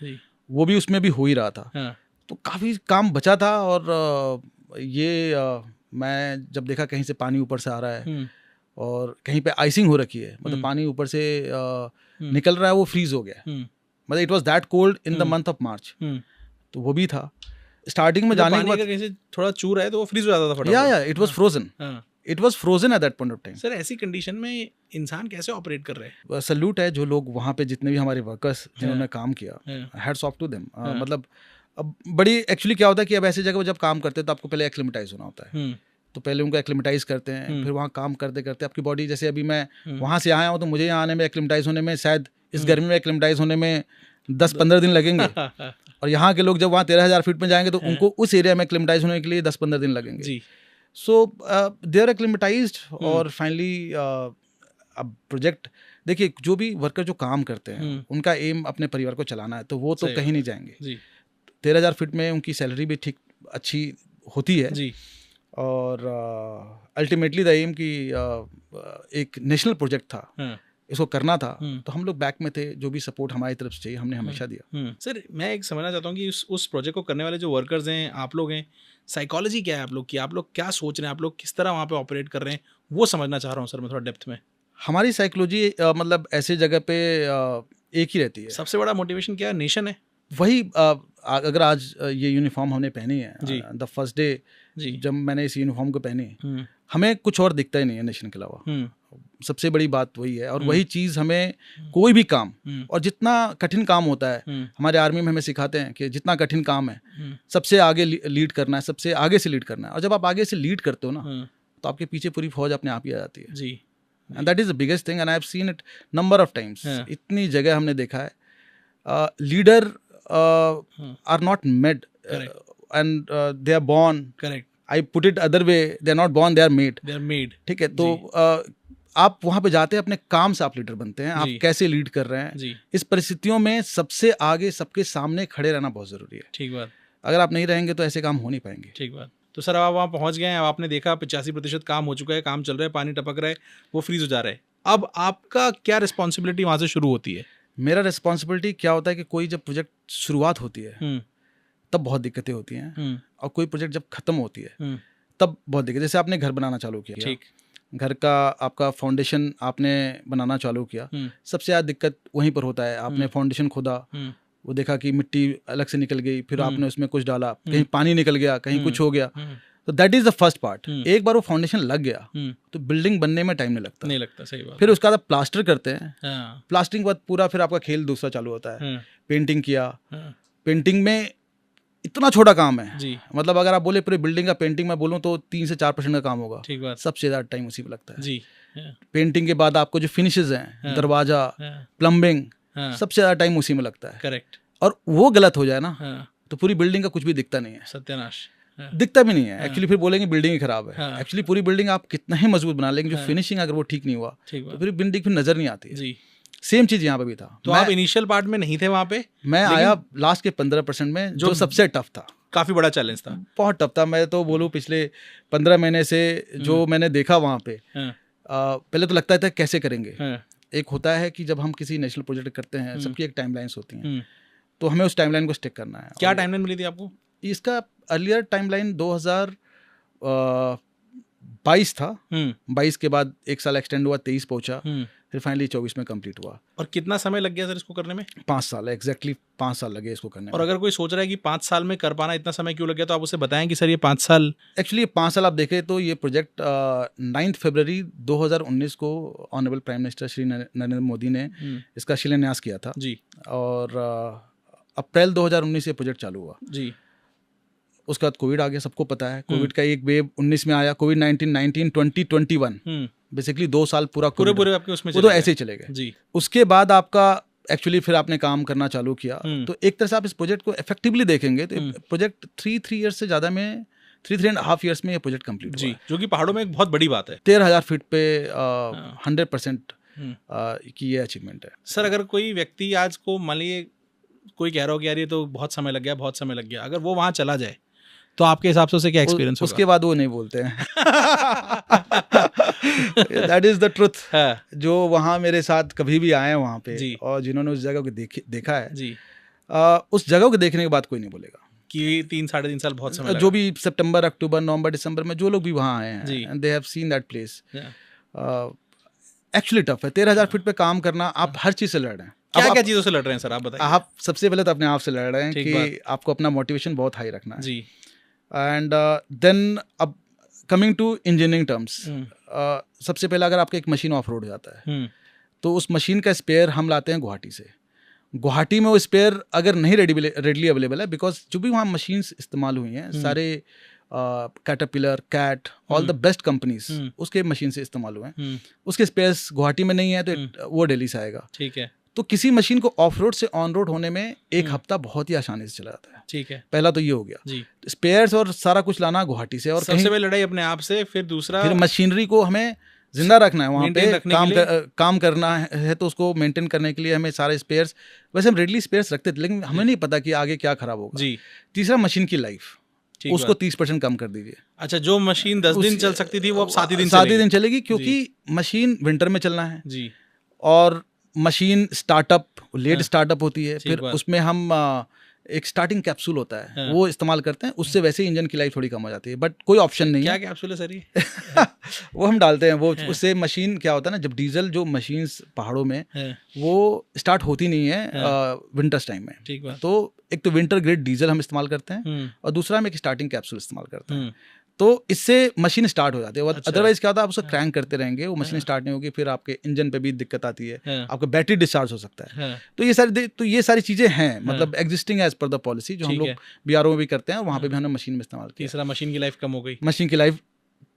वो भी उसमें भी हो ही रहा था। तो काफ़ी काम बचा था। और मैं जब देखा कहीं से पानी ऊपर से आ रहा है और कहीं पे आइसिंग हो रखी है, मतलब पानी ऊपर से निकल रहा है, वो फ्रीज हो गया, मतलब it was that cold in the month of March. तो वो भी था स्टार्टिंग में जाने के बाद, थोड़ा चूर है तो वो फ्रीज हो जाता था फटाफट। या it was frozen, it was frozen at that point of time. Sir ऐसी कंडीशन में इंसान कैसे ऑपरेट कर रहे हैं? सल्यूट है जो लोग वहाँ पे, जितने भी हमारे वर्कर्स जिन्होंने काम किया, हैट्स ऑफ टू देम। मतलब अब बड़ी एक्चुअली क्या होता है कि अब ऐसी जगह पर जब काम करते हैं तो आपको पहले एक्लिमेटाइज होना होता है, तो पहले उनको एक्लिमेटाइज करते हैं, फिर वहाँ काम करते करते आपकी बॉडी, जैसे अभी मैं वहाँ से आया हूँ तो मुझे यहाँ आने में, एक्लिमेटाइज होने में, शायद इस गर्मी में एक्लिमेटाइज होने में 10-15 दिन लगेंगे और यहाँ के लोग जब वहाँ 13,000 फीट में जाएंगे तो उनको उस एरिया में एक्लिमेटाइज होने के लिए 10-15 दिन लगेंगे जी। सो दे आर एक्लिमेटाइज्ड। और फाइनली अब प्रोजेक्ट देखिए, जो भी वर्कर जो काम करते हैं उनका एम अपने परिवार को चलाना है, तो वो तो कहीं नहीं जाएंगे। 13,000 फीट में उनकी सैलरी भी ठीक अच्छी होती है जी। और अल्टीमेटली द एम की एक नेशनल प्रोजेक्ट था, इसको करना था, तो हम लोग बैक में थे, जो भी सपोर्ट हमारी तरफ से चाहिए हमने हमेशा दिया। सर मैं एक समझना चाहता हूँ कि उस प्रोजेक्ट को करने वाले जो वर्कर्स हैं, आप लोग हैं, साइकोलॉजी क्या है आप लोग की, आप लोग क्या सोच रहे हैं, आप लोग किस तरह वहाँ पे ऑपरेट कर रहे हैं, वो समझना चाह रहा हूँ सर मैं थोड़ा डेप्थ में। हमारी साइकोलॉजी मतलब ऐसे जगह पे एक ही रहती है। सबसे बड़ा मोटिवेशन क्या है? नेशन है। वही अगर आज ये यूनिफॉर्म हमने पहनी है, द फर्स्ट डे जब मैंने इस यूनिफॉर्म को पहनी, हमें कुछ और दिखता ही नहीं है नेशन के अलावा। सबसे बड़ी बात वही है। और वही चीज़ हमें कोई भी काम, और जितना कठिन काम होता है, हमारे आर्मी में हमें सिखाते हैं कि जितना कठिन काम है सबसे आगे लीड करना है, सबसे आगे से लीड करना है। और जब आप आगे से लीड करते हो ना, तो आपके पीछे पूरी फौज अपने आप ही आ जाती है जी। And that is the biggest thing, and I have seen it number of times. इतनी जगह हमने देखा है, leader are not made and they are born. Correct. I put it other way, they are not born, they are made. They are made. ठीक है, तो आप वहाँ पे जाते हैं, अपने काम से आप लीडर बनते हैं, आप कैसे लीड कर रहे हैं। इस परिस्थितियों में सबसे आगे, सबके सामने खड़े रहना बहुत ज़रूरी है। ठीक बात। अगर आप नहीं रहेंगे तो ऐसे काम हो नहीं पाएंगे। ठीक बात। तो सर आप वहाँ पहुँच गए हैं, अब आपने देखा 85% काम हो चुका है, काम चल रहा है, पानी टपक रहा है, वो फ्रीज हो जा रहा है। अब आपका क्या रिस्पॉन्सिबिलिटी वहाँ से शुरू होती है? मेरा रिस्पॉन्सिबिलिटी क्या होता है कि कोई जब प्रोजेक्ट शुरुआत होती है तब बहुत दिक्कतें होती हैं, और कोई प्रोजेक्ट जब खत्म होती है तब बहुत दिक्कत। जैसे आपने घर बनाना चालू किया, ठीक, घर का आपका फाउंडेशन आपने बनाना चालू किया, सबसे ज़्यादा दिक्कत वहीं पर होता है। आपने फाउंडेशन खोदा, वो देखा कि मिट्टी अलग से निकल गई, फिर आपने उसमें कुछ डाला, कहीं पानी निकल गया, कहीं कुछ हो गया, तो that is the first part. एक बार वो फाउंडेशन लग गया तो बिल्डिंग बनने में टाइम नहीं लगता। सही बात। फिर उसका प्लास्टर करते हैं, प्लास्टरिंग के बाद पूरा फिर आपका खेल दूसरा चालू होता है। पेंटिंग किया, पेंटिंग में इतना छोटा काम है जी। मतलब अगर आप बोले पूरी बिल्डिंग का पेंटिंग में बोलूँ तो 3 से 4% का काम होगा। ठीक बात। सबसे ज़्यादा टाइम उसी में लगता है जी। पेंटिंग के बाद आपको जो फिनिशेज हैं, दरवाजा, प्लम्बिंग, सबसे ज़्यादा टाइम उसी में लगता है। करेक्ट। और वो गलत हो जाए ना तो पूरी बिल्डिंग का कुछ भी दिखता नहीं है, सत्यानाश दिखता भी नहीं है। एक्चुअली फिर बोलेंगे बिल्डिंग ही खराब है। एक्चुअली पूरी बिल्डिंग आप कितना ही मजबूत बना लेंगे, जो फिनिशिंग अगर वो ठीक नहीं हुआ तो फिर बिल्डिंग फिर नजर नहीं आती है। सेम चीज यहाँ पे भी था। तो आप इनिशियल पार्ट में नहीं थे वहाँ पे? मैं आया लास्ट के 15% में, जो सबसे टफ था। काफी बड़ा चैलेंज था, बहुत टफ था। मैं तो बोलूँ पिछले 15 महीने से जो मैंने देखा वहाँ पे, पहले तो लगता था कैसे करेंगे। एक होता है कि जब हम किसी नेशनल प्रोजेक्ट करते हैं, सबकी एक टाइमलाइंस होती हैं, तो हमें उस टाइमलाइन को स्टिक करना है। क्या टाइमलाइन मिली थी आपको? इसका अर्लियर टाइमलाइन 2022 था। 22 के बाद एक साल एक्सटेंड हुआ, 23 पहुंचा, फिर फाइनली 24 में कंप्लीट हुआ। और कितना समय लग गया सर इसको करने में? 5 साल, एग्जैक्टली 5 साल लगे इसको करने में। और अगर कोई सोच रहा है कि 5 साल में कर पाना इतना समय क्यों लग गया, तो आप उसे बताएं कि सर ये 5 साल। एक्चुअली 5 साल आप देखें तो ये प्रोजेक्ट 9 फरवरी 2019 को honourable prime minister Shri Narendra Modi ने इसका शिलान्यास किया था जी। और अप्रैल 2019 से प्रोजेक्ट चालू हुआ जी। उसके बाद कोविड आ गया, सबको पता है। कोविड का एक वेव 19 में आया, कोविड 19, 20, 21, बेसिकली 2 साल पूरे आपके उसमें वो तो ऐसे ही चले गए जी। उसके बाद आपका एक्चुअली फिर आपने काम करना चालू किया, तो एक तरह से आप इस प्रोजेक्ट को इफेक्टिवली देखेंगे तो प्रोजेक्ट 3 ईयर्स से ज़्यादा में 3.5 ईयर्स में ये प्रोजेक्ट कंप्लीट हुआ, जो कि पहाड़ों में एक बहुत बड़ी बात है। 13,000 फीट पे 100% की ये अचीवमेंट है। सर अगर कोई व्यक्ति आज को मान लीजिए कोई कह रहा हो कि यार ये तो बहुत समय लग गया, अगर वो वहाँ चला जाए तो आपके हिसाब से उसे क्या एक्सपीरियंस होगा? उसके बाद वो नहीं बोलते हैं। That is the truth. जो वहाँ मेरे साथ कभी भी आए हैं वहाँ पे और जिन्होंने उस जगह को देखा है जी, उस जगह को देखने के बाद कोई नहीं बोलेगा कि 3-3.5 साल बहुत समय लगा। जो भी सितंबर, अक्टूबर, नवंबर, दिसंबर में जो लोग भी वहाँ आए हैं, and they have seen that place. Actually tough है। 13,000 फीट पे काम करना, आप हर चीज से लड़ रहे हैं। क्या चीजों से लड़ रहे हैं सर, आप बताइए। आप सबसे पहले तो अपने आप से लड़ रहे हैं कि आपको अपना मोटिवेशन बहुत हाई रखना है जी। एंड देन अब कमिंग टू इंजीनियरिंग टर्म्स, सबसे पहले अगर आपका एक मशीन ऑफ रोड जाता है तो उस मशीन का स्पेयर हम लाते हैं गुवाहाटी से। गुवाहाटी में वो स्पेयर अगर नहीं रेडली अवेलेबल है, बिकॉज जो भी वहाँ मशीन्स इस्तेमाल हुई हैं सारे Caterpillar, Cat, all the best companies उसके मशीन से इस्तेमाल हुए हैं। उसके स्पेयर्स गुवाहाटी में नहीं है तो वो दिल्ली से आएगा। ठीक है। तो किसी मशीन को ऑफ रोड से ऑन रोड होने में 1 हफ्ता बहुत ही आसानी से चला जाता है। ठीक है। पहला तो ये हो गया जी। स्पेयर्स और सारा कुछ लाना गुवाहाटी से, और सबसे पहले लड़ाई अपने आप से, फिर दूसरा फिर मशीनरी को हमें जिंदा रखना है, वहाँ पे काम करना है, तो उसको मेंटेन करने के लिए हमें सारे स्पेयर्स, वैसे हम रेडली स्पेयर्स रखते थे लेकिन हमें नहीं पता कि आगे क्या खराब होगा जी। तीसरा मशीन की लाइफ, उसको 30% कम कर दीजिए। अच्छा, जो मशीन 10 दिन चल सकती थी वो अब 7 ही दिन चलेगी, क्योंकि मशीन विंटर में चलना है जी। और मशीन स्टार्टअप लेट स्टार्टअप होती है, फिर उसमें हम एक स्टार्टिंग कैप्सूल होता है वो इस्तेमाल करते हैं, उससे वैसे इंजन की लाइफ थोड़ी कम हो जाती है, बट कोई ऑप्शन नहीं है। क्या कैप्सूल है सर ये? वो हम डालते हैं, वो उससे मशीन क्या होता है ना, जब डीजल जो मशीन्स पहाड़ों में वो स्टार्ट होती नहीं है विंटर्स टाइम में, ठीक है, तो एक तो विंटर ग्रेड डीजल हम इस्तेमाल करते हैं और दूसरा हम एक स्टार्टिंग कैप्सूल इस्तेमाल करते हैं, तो इससे मशीन स्टार्ट हो जाती है। अदरवाइज क्या होता है, आप उसको क्रैंक करते रहेंगे, वो मशीन स्टार्ट नहीं होगी, फिर आपके इंजन पे भी दिक्कत आती है, आपका बैटरी डिस्चार्ज हो सकता है। तो ये सारी चीजें हैं, मतलब existing as per the policy, जो हम लोग बीआरओ में भी करते हैं, वहाँ पे भी हमने मशीन में इस्तेमाल किया। तीसरा, मशीन की लाइफ कम हो गई। मशीन की लाइफ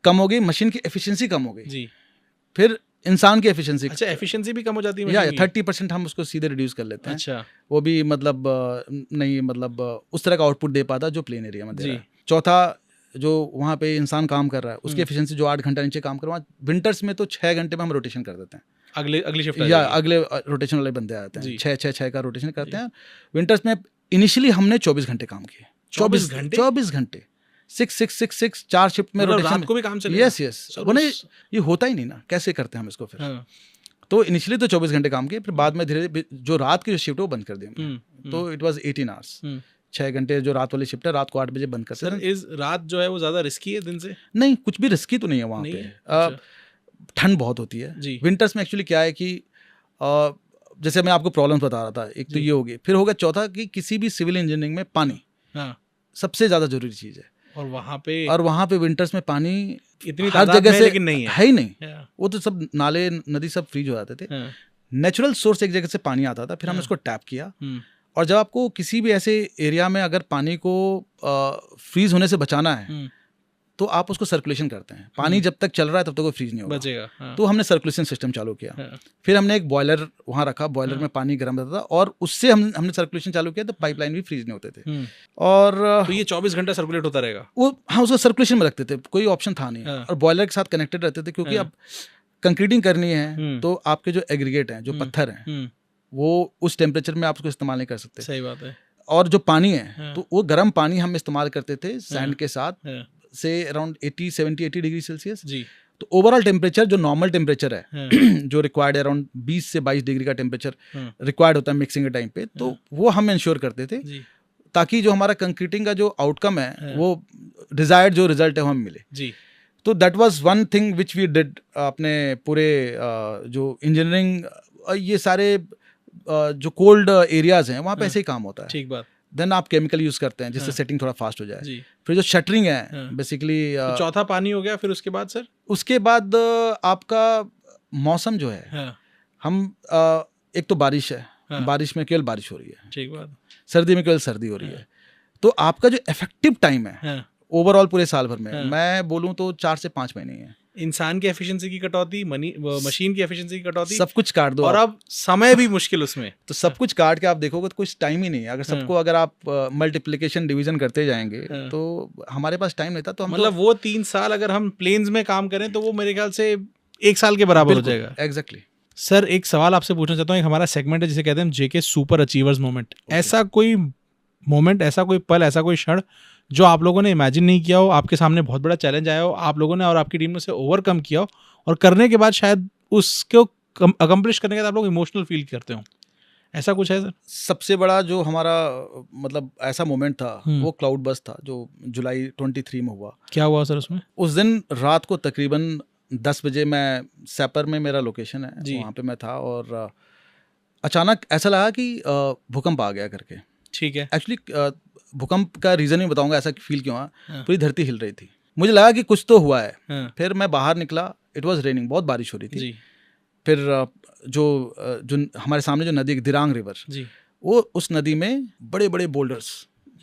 कम हो गई, मशीन की एफिशिएंसी कम हो गई जी। फिर इंसान की एफिशिएंसी, अच्छा एफिशिएंसी भी कम हो जाती है या 30% हम उसको सीधे रिड्यूस कर लेते हैं। अच्छा, वो भी मतलब नहीं, मतलब उस तरह का आउटपुट दे पाता जो प्लेन एरिया में दे रहा है। चौथा, जो वहाँ पे इंसान काम कर रहा है उसकी एफिशिएंसी, जो 8 घंटा नीचे काम कर रहा है, विंटर्स में तो 6 घंटे में हम रोटेशन कर देते हैं, अगली शिफ्ट या अगले रोटेशन वाले बंदे आते हैं, 6 का रोटेशन करते हैं। विंटर्स में इनिशियली हमने 24 घंटे काम किए। 24 घंटे 6 4 शिफ्ट में रोटेशन, रात को भी काम चलेगा। यस, ये होता ही नहीं ना, कैसे करते हैं हम इसको फिर। तो इनिशियली तो 24 घंटे काम किए, फिर बाद में धीरे जो रात की जो शिफ्ट है वो बंद कर दी, तो इट वाज 18 आवर्स। 6 घंटे जो रात वाली शिफ्ट है, रात को 8 बजे बंद करते हैं। सर इस रात जो है वो ज्यादा रिस्की है दिन से? नहीं, कुछ भी रिस्की तो नहीं है वहाँ पे। ठंड बहुत होती है जी। विंटर्स में। एक्चुअली क्या है कि जैसे मैं आपको प्रॉब्लम्स बता रहा था, एक तो ये हो गई, फिर होगा चौथा कि किसी भी सिविल इंजीनियरिंग में पानी सबसे ज़्यादा जरूरी चीज़ है। और वहाँ पे विंटर्स में पानी इतनी हर जगह से लेकिन नहीं है ही नहीं। वो तो सब नाले नदी सब फ्रीज हो जाते थे। नेचुरल सोर्स एक जगह से पानी आता था, फिर हमने उसको टैप किया। और जब आपको किसी भी ऐसे एरिया में अगर पानी को फ्रीज होने से बचाना है तो आप उसको सर्कुलेशन करते हैं। पानी जब तक चल रहा है तब तक वो फ्रीज नहीं होगा, बचेगा। तो हमने सर्कुलेशन सिस्टम चालू किया। फिर हमने एक बॉयलर वहाँ रखा, बॉयलर में पानी गर्म रहता था और उससे हमने सर्कुलेशन चालू किया तो पाइपलाइन भी फ्रीज नहीं होते थे। और तो ये 24 घंटा सर्कुलेट होता रहेगा वो, हाँ, उसको सर्कुलेशन में रखते थे, कोई ऑप्शन था नहीं। और बॉयलर के साथ कनेक्टेड रहते थे क्योंकि अब कंक्रीटिंग करनी है तो आपके जो एग्रीगेट हैं, जो पत्थर हैं, वो उस टेम्परेचर में आप उसको इस्तेमाल नहीं कर सकते। सही बात है। और जो पानी है तो वो गर्म पानी हम इस्तेमाल करते थे सैंड के साथ, से अराउंड 80 डिग्री सेल्सियस जी। तो ओवरऑल टेम्परेचर जो नॉर्मल टेम्परेचर है जो रिक्वायर्ड है अराउंड 20 से 22 डिग्री का टेम्परेचर रिक्वायर्ड होता है मिक्सिंग के टाइम पे, तो वो हम इंश्योर करते थे ताकि जो हमारा कंक्रीटिंग का जो आउटकम है वो डिजायर्ड जो रिजल्ट है वो हमें मिले जी। तो that was one thing which we did अपने पूरे जो इंजीनियरिंग ये सारे जो कोल्ड एरियाज हैं वहाँ पे ऐसे ही काम होता है। ठीक बात। देन आप केमिकल यूज करते हैं जिससे सेटिंग थोड़ा फास्ट हो जाए। फिर जो शटरिंग है बेसिकली तो चौथा पानी हो गया। फिर उसके बाद सर, उसके बाद आपका मौसम जो है, हम एक तो बारिश है, बारिश में केवल बारिश हो रही है, ठीक बात। सर्दी में केवल सर्दी हो रही है। तो आपका जो इफेक्टिव टाइम है ओवरऑल पूरे साल भर में मैं बोलूँ तो 4 से 5 महीने है। इंसान की एफिशिएंसी की कटौती, मशीन की एफिशिएंसी की कटौती, सब कुछ काट दो और अब समय भी मुश्किल उसमें। तो सब कुछ काट के आप देखोगे तो कुछ टाइम ही नहीं है। अगर सबको अगर आप मल्टीप्लिकेशन डिवीजन करते जाएंगे तो हमारे पास टाइम नहीं था। तो हम मतलब वो 3 साल अगर हम प्लेन्स में काम करें तो वो मेरे ख्याल से 1 साल के बराबर हो जाएगा। एग्जैक्टली। सर एक सवाल आपसे पूछना चाहता हूँ। एक हमारा सेगमेंट है जिसे कहते हैं जेके सुपर अचीवर्स मोमेंट। ऐसा कोई मोमेंट, ऐसा कोई पल, ऐसा कोई क्षण जो आप लोगों ने इमेजिन नहीं किया हो, आपके सामने बहुत बड़ा चैलेंज आया हो, आप लोगों ने और आपकी टीम ने उसे ओवरकम किया हो और करने के बाद शायद उसको अकम्प्लिश करने के बाद आप लोग इमोशनल फील करते हो, ऐसा कुछ है सर? सबसे बड़ा जो हमारा मतलब ऐसा मोमेंट था वो क्लाउड बस्ट था जो जुलाई 23 में हुआ। क्या हुआ सर उसमें? उस दिन रात को तकरीबन 10 बजे, मैं सैपर में मेरा लोकेशन है, वहाँ पे मैं था और अचानक ऐसा लगा कि भूकंप आ गया करके। ठीक है। एक्चुअली भूकंप का रीज़न ही बताऊंगा ऐसा फील क्यों हुआ। पूरी धरती हिल रही थी, मुझे लगा कि कुछ तो हुआ है। फिर मैं बाहर निकला, इट वाज रेनिंग, बहुत बारिश हो रही थी जी। फिर जो हमारे सामने जो नदी दिरांग रिवर जी, वो उस नदी में बड़े बड़े बोल्डर्स,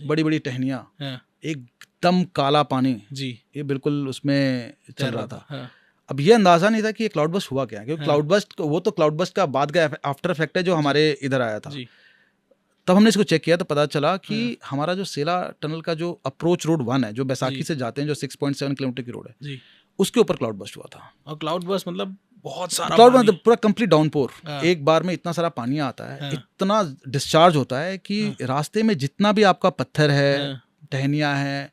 बड़ी बड़ी टहनियाँ, एकदम काला पानी जी, ये बिल्कुल उसमें चल रहा था। अब ये अंदाजा नहीं था कि ये क्लाउड बस्ट हुआ क्या, क्योंकि क्लाउड बस्ट वो तो क्लाउड बस्ट का बाद का आफ्टर इफेक्ट है जो हमारे इधर आया था। तब हमने इसको चेक किया तो पता चला कि हमारा जो सेला टनल का जो अप्रोच रोड 1 है, जो बैसाखी से जाते हैं, जो 6.7 किलोमीटर की रोड है जी, उसके ऊपर क्लाउड बस्ट हुआ था। और क्लाउड बस्ट मतलब बहुत सारा क्लाउड मतलब पूरा कंप्लीट डाउनपोर, एक बार में इतना सारा पानी आता है, इतना डिस्चार्ज होता है कि रास्ते में जितना भी आपका पत्थर है, टहनियाँ है,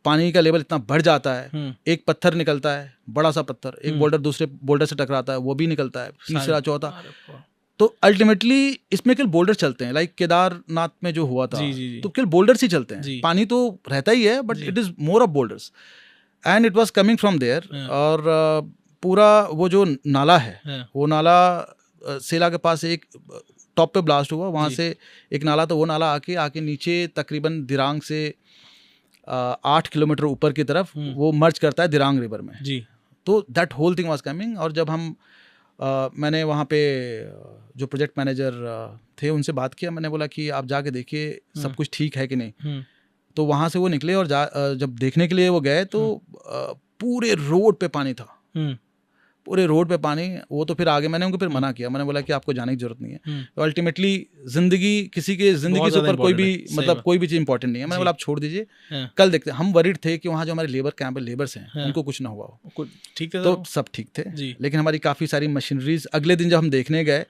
पानी का लेवल इतना बढ़ जाता है। एक पत्थर निकलता है, बड़ा सा पत्थर, एक बोल्डर दूसरे बोल्डर से टकराता है, वो भी निकलता है, तीसरा चौथा। तो अल्टीमेटली इसमें केवल बोल्डर चलते हैं, लाइक केदारनाथ में जो हुआ था जी। तो केवल बोल्डर्स ही चलते हैं, पानी तो रहता ही है but it is more of boulders and it was coming from there. और पूरा वो जो नाला है, वो नाला सेला के पास एक टॉप पे ब्लास्ट हुआ, वहाँ से एक नाला, तो वो नाला आके नीचे तकरीबन दिरांग से 8 किलोमीटर ऊपर की तरफ वो मर्ज करता है दिरांग रिवर में जी। तो that whole thing was coming. और जब हम मैंने वहाँ पे जो प्रोजेक्ट मैनेजर थे उनसे बात किया, मैंने बोला कि आप जाके देखिए सब कुछ ठीक है कि नहीं। तो वहाँ से वो निकले और जब देखने के लिए वो गए तो पूरे रोड पे पानी था, पूरे रोड पे पानी। वो तो फिर आगे मैंने उनको फिर मना किया, मैंने बोला कि आपको जाने की जरूरत नहीं है। तो अल्टीमेटली जिंदगी, किसी के जिंदगी से ऊपर कोई भी मतलब कोई भी चीज़ इंपॉर्टेंट नहीं है। मैंने बोला आप छोड़ दीजिए, कल देखते हैं। हम वरीड थे कि वहाँ जो हमारे लेबर कैंप लेबर्स हैं उनको कुछ ना हुआ हो, ठीक थे, तो सब ठीक थे। लेकिन हमारी काफ़ी सारी मशीनरीज अगले दिन जब हम देखने गए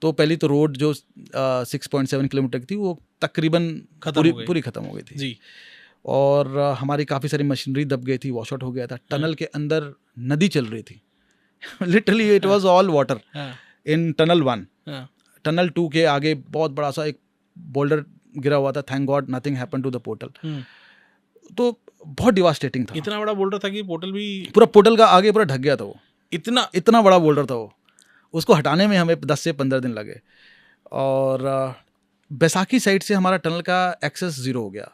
तो पहली तो रोड जो 6.7 किलोमीटर की थी वो तकरीबन पूरी खत्म हो गई थी जी। और हमारी काफ़ी सारी मशीनरी दब गई थी, वॉश आउट हो गया था। टनल के अंदर नदी चल रही थी, literally it was all water in tunnel 1। Tunnel 2 के आगे बहुत बड़ा सा एक बोल्डर गिरा हुआ था, thank God nothing happened to the portal. तो बहुत डिवास्टेटिंग था, इतना बड़ा बोल्डर था कि पोर्टल भी, पूरा पोर्टल का आगे पूरा ढक गया था वो। इतना बड़ा बोल्डर था वो, उसको हटाने में हमें 10 से 15 दिन लगे। और बैसाखी साइड से हमारा टनल का एक्सेस 0 हो गया।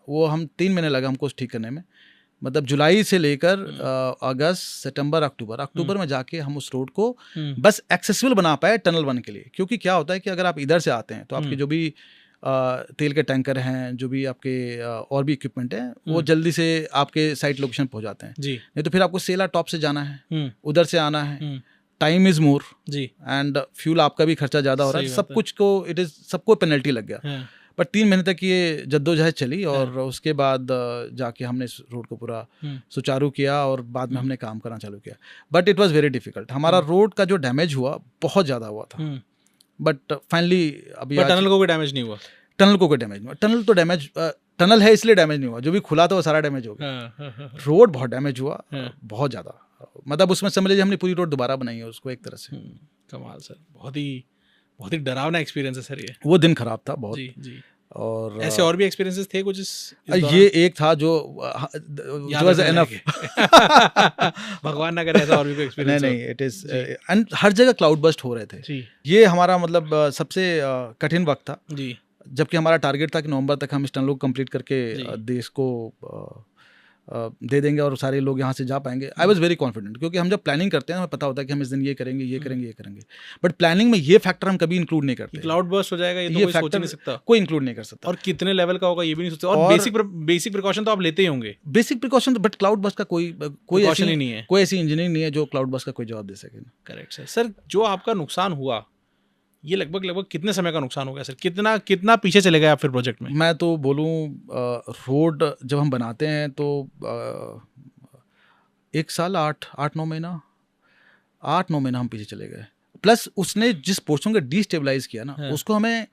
वो हम 3 महीने लगा हमको ठीक करने में, मतलब जुलाई से लेकर अगस्त, सितंबर, अक्टूबर में जाके हम उस रोड को बस एक्सेसिबल बना पाए टनल 1 के लिए। क्योंकि क्या होता है कि अगर आप इधर से आते हैं तो आपके जो भी तेल के टैंकर हैं, जो भी आपके और भी इक्विपमेंट हैं, वो जल्दी से आपके साइट लोकेशन पहुंच जाते हैं जी। नहीं तो फिर आपको सेला टॉप से जाना है, उधर से आना है, टाइम इज मोर जी, एंड फ्यूल आपका भी खर्चा ज़्यादा हो रहा है, सब कुछ को सबको पेनल्टी लग गया। पर 3 महीने तक ये जद्दोजहद चली और उसके बाद जाके हमने इस रोड को पूरा सुचारू किया और बाद में हमने काम करना चालू किया। But it was very difficult. हमारा रोड का जो डैमेज हुआ बहुत ज़्यादा हुआ था, बट फाइनली अभी टनल को कोई डैमेज नहीं हुआ। टनल को कोई डैमेज नहीं हुआ। टनल तो डैमेज, टनल है इसलिए डैमेज नहीं हुआ, जो भी खुला था वो सारा डैमेज हो गया। रोड बहुत डैमेज हुआ, बहुत ज़्यादा, मतलब उसमें समझ लीजिए हमने पूरी रोड दोबारा बनाई है उसको एक तरह से। कमाल सर, बहुत ही डरावना एक्सपीरियंस है सर ये। वो दिन खराब था बहुत जी। और ऐसे और भी एक्सपीरियंस थे कुछ इस ये एक था जो एनफ भगवान ना करे ऐसा और भी कोई एक्सपीरियंस। नहीं इट इज, एंड हर जगह क्लाउड बस्ट हो रहे थे जी। ये हमारा मतलब सबसे कठिन वक्त था जी, जबकि हमारा टारगेट था कि नवंबर तक हम इस टनल को कंप्लीट करके देश को दे देंगे और सारे लोग यहाँ से जा पाएंगे। आई वॉज वेरी कॉन्फिडेंट, क्योंकि हम जब प्लानिंग करते हैं हमें पता होता है कि हम इस दिन ये करेंगे, ये करेंगे, ये करेंगे, बट प्लानिंग में ये फैक्टर हम कभी इंक्लूड नहीं करते। क्लाउड बर्स्ट हो जाएगा ये तो कोई सोच नहीं सकता, कोई इंक्लूड नहीं कर सकता। और कितने लेवल का होगा ये भी नहीं सोचते। और बेसिक प्रिकॉशन तो आप लेते ही होंगे, basic precaution, but cloud burst का कोई प्रिकॉशन ही नहीं है, कोई ऐसी इंजीनियरिंग नहीं है जो क्लाउड बस्ट का कोई जवाब दे सके। Correct sir. सर जो आपका नुकसान हुआ ये लगभग कितने समय का नुकसान हो गया सर? कितना पीछे चले गए आप फिर प्रोजेक्ट में? मैं तो बोलूँ रोड जब हम बनाते हैं तो 1 साल 8-9 महीना हम पीछे चले गए। प्लस उसने जिस पोर्शन को डिस्टेबलाइज किया ना, उसको हमें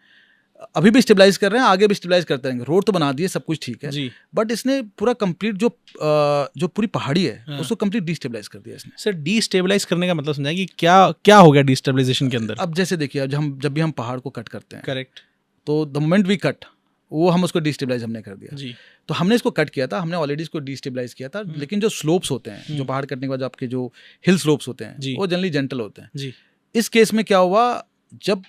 अभी भी स्टेबलाइज कर रहे हैं, आगे भी स्टेबलाइज करते रहेंगे। रोड तो बना दिए, सब कुछ ठीक है जी, बट इसने पूरा कंप्लीट जो पूरी पहाड़ी है उसको कंप्लीट डिस्टेबलाइज कर दिया इसने। सर डिस्टेबलाइज करने का मतलब समझाएं कि क्या हो गया डिस्टेबलाइजेशन के अंदर? अब जैसे देखिए, जब भी हम पहाड़ को कट करते हैं, करेक्ट, तो द मोमेंट वी कट, वो हम उसको डिस्टेबलाइज हमने कर दिया जी। तो हमने इसको कट किया था, हमने ऑलरेडी इसको डिस्टेबलाइज किया था, लेकिन जो स्लोप्स होते हैं, जो पहाड़ कटने के बाद आपके जो हिल स्लोप्स होते हैं, वो जनरली जेंटल होते हैं जी। इस केस में क्या हुआ, जब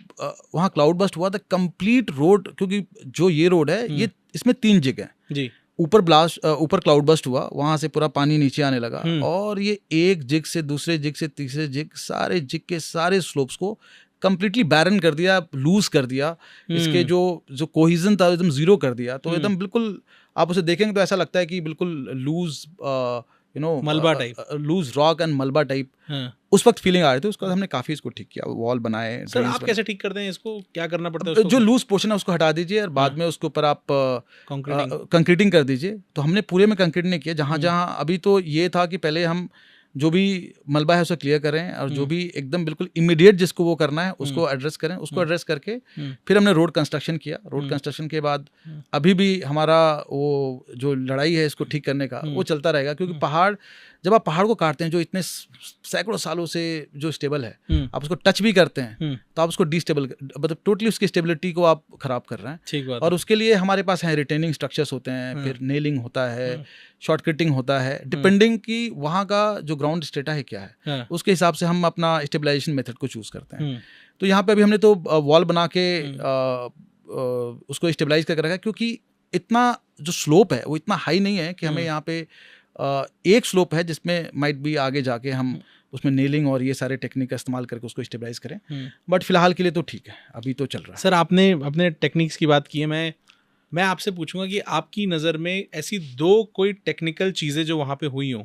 वहाँ क्लाउड बस्ट हुआ था, कंप्लीट रोड, क्योंकि जो ये रोड है ये इसमें 3 जिग है जी। ऊपर क्लाउड बस्ट हुआ, वहाँ से पूरा पानी नीचे आने लगा और ये एक जिग से दूसरे जिग से तीसरे जिग, सारे जिग के सारे स्लोप्स को कंप्लीटली बैरन कर दिया, लूज कर दिया। इसके जो कोहिजन था एकदम 0 कर दिया। तो एकदम बिल्कुल आप उसे देखेंगे तो ऐसा लगता है कि बिल्कुल लूज मलबा टाइप, लूज रॉक एंड मलबा टाइप उस वक्त फीलिंग आ रही थी। उसके बाद हमने काफी इसको ठीक किया, वॉल बनाए। सर आप कैसे ठीक करते हैं इसको, क्या करना पड़ता है? जो लूज पोर्शन है उसको हटा दीजिए और बाद में उसके ऊपर आप कंक्रीटिंग कर दीजिए। तो हमने पूरे में कंक्रीट नहीं किया, जहाँ अभी तो ये था कि पहले हम जो भी मलबा है उसे क्लियर करें और जो भी एकदम बिल्कुल इमीडिएट जिसको वो करना है उसको एड्रेस करें। उसको एड्रेस करके फिर हमने रोड कंस्ट्रक्शन किया। रोड कंस्ट्रक्शन के बाद अभी भी हमारा वो जो लड़ाई है इसको ठीक करने का वो चलता रहेगा, क्योंकि पहाड़, जब आप पहाड़ को काटते हैं जो इतने सैकड़ों सालों से जो स्टेबल है, आप उसको टच भी करते हैं तो आप उसको डिस्टेबल, मतलब टोटली उसकी स्टेबिलिटी को आप खराब कर रहे हैं। ठीक बात। और उसके लिए हमारे पास है रिटेनिंग स्ट्रक्चर्स होते हैं, फिर नेलिंग होता है, शॉर्टकटिंग होता है, डिपेंडिंग कि वहाँ का जो ग्राउंड स्टेटा है क्या है, उसके हिसाब से हम अपना स्टेबलाइजेशन मेथड को चूज करते हैं। तो यहाँ पे अभी हमने तो वॉल बना के उसको स्टेबलाइज करके रखा है, क्योंकि इतना जो स्लोप है वो इतना हाई नहीं है कि हमें यहाँ पे एक स्लोप है जिसमें माइट भी आगे जाके हम उसमें नेलिंग और ये सारे टेक्निक का इस्तेमाल करके उसको स्टेबलाइज करें। बट फिलहाल के लिए तो ठीक है, अभी तो चल रहा है। सर आपने अपने टेक्निक्स की बात की है, मैं आपसे पूछूंगा कि आपकी नज़र में ऐसी 2 कोई टेक्निकल चीज़ें जो वहाँ पे हुई हों,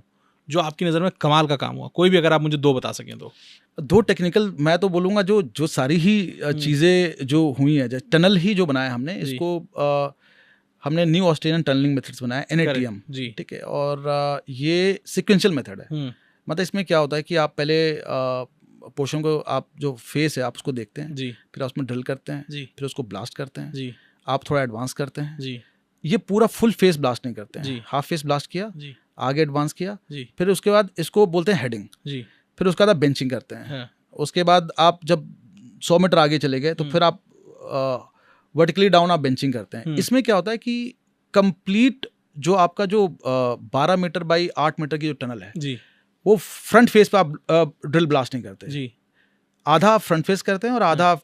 जो आपकी नज़र में कमाल का काम हुआ, कोई भी अगर आप मुझे 2 बता सकें तो। 2 टेक्निकल, मैं तो बोलूँगा जो सारी ही चीज़ें जो हुई हैं, जैसे टनल ही जो बनाया हमने, इसको हमने न्यू ऑस्ट्रेलियन टनलिंग मेथड्स बनाया, NATM जी, ठीक है। और ये सीक्वेंशियल मेथड है। मतलब इसमें क्या होता है कि आप पहले पोर्शन को, आप जो फेस है आप उसको देखते हैं जी, फिर आप उसमें ड्रिल करते हैं जी, फिर उसको ब्लास्ट करते हैं जी, आप थोड़ा एडवांस करते हैं जी। ये पूरा फुल फेस ब्लास्ट नहीं करते हैं, हाफ फेस ब्लास्ट किया जी, आगे एडवांस किया जी, फिर उसके बाद इसको बोलते हैं हेडिंग जी, फिर उसके बाद आप बेंचिंग करते हैं। उसके बाद आप जब 100 मीटर आगे चले गए तो फिर आप वर्टिकली डाउन आप बेंचिंग करते हैं। इसमें क्या होता है कि कंप्लीट जो आपका जो 12 मीटर बाई 8 मीटर की जो टनल है जी, वो फ्रंट फेस पे आप ड्रिल ब्लास्ट नहीं करते जी आधा फ्रंट फेस करते हैं और आधा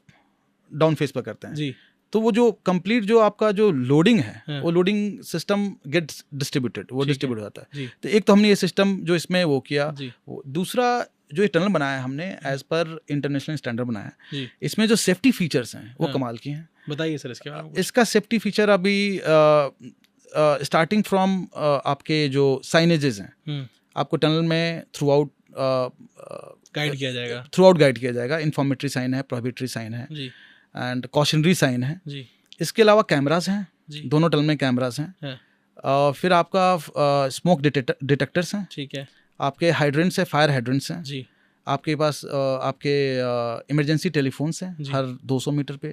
डाउन फेस पर करते हैं जी तो वो जो कंप्लीट जो आपका जो लोडिंग है हाँ। वो लोडिंग सिस्टम गेट्स डिस्ट्रीब्यूटेड वो ठीक है। डिस्ट्रीब्यूट होता है जी तो एक तो हमने ये सिस्टम जो इसमें वो किया जी दूसरा जो ये टनल बनाया हमने एज पर इंटरनेशनल स्टैंडर्ड बनाया जी इसमें जो सेफ्टी फीचर्स हैं वो हाँ। कमाल की हैं बताइए सर इसके बारे में। इसका सेफ्टी फीचर अभी स्टार्टिंग फ्रॉम आपके जो साइनेजेस हैं आपको टनल में थ्रू आउट गाइड किया जाएगा गाइड किया जाएगा इन्फॉर्मेटरी साइन है प्रोहिबिटरी साइन है जी एंड कॉशनरी साइन है जी इसके अलावा कैमरास हैं जी दोनों टनल में कैमरास हैं हाँ। फिर आपका स्मोक डिटेक्टर्स हैं ठीक है आपके हाइड्रेंट्स है फायर हाइड्रेंट्स हैं जी आपके पास आपके इमरजेंसी टेलीफोन्स हैं जी। हर 200 मीटर पे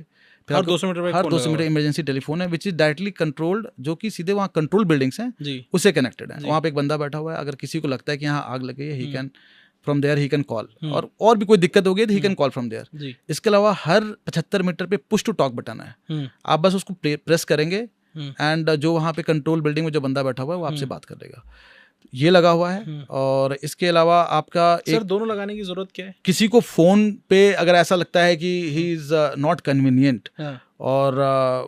फिर हर आपको 200 मीटर पे एक हर phone 200 लगा मीटर हुआ इमरजेंसी टेलीफोन है विच इज डायरेक्टली कंट्रोल्ड जो कि सीधे वहाँ कंट्रोल बिल्डिंग्स हैं है। जी उससे कनेक्टेड है जी। वहाँ पे एक बंदा बैठा हुआ है अगर किसी को लगता है कि यहाँ आग लग गई है he can from there he can call और भी कोई दिक्कत होगी तो he can call from there जी इसके अलावा हर 75 मीटर पे पुश टू टॉक बटन है आप बस उसको प्रेस करेंगे एंड जो वहाँ पे कंट्रोल बिल्डिंग में जो बंदा बैठा हुआ है वो आपसे बात कर लेगा ये लगा हुआ है और इसके अलावा आपका सर दोनों लगाने की जरूरत क्या है? किसी को फोन पे अगर ऐसा लगता है कि ही इज नॉट कन्वीनियंट और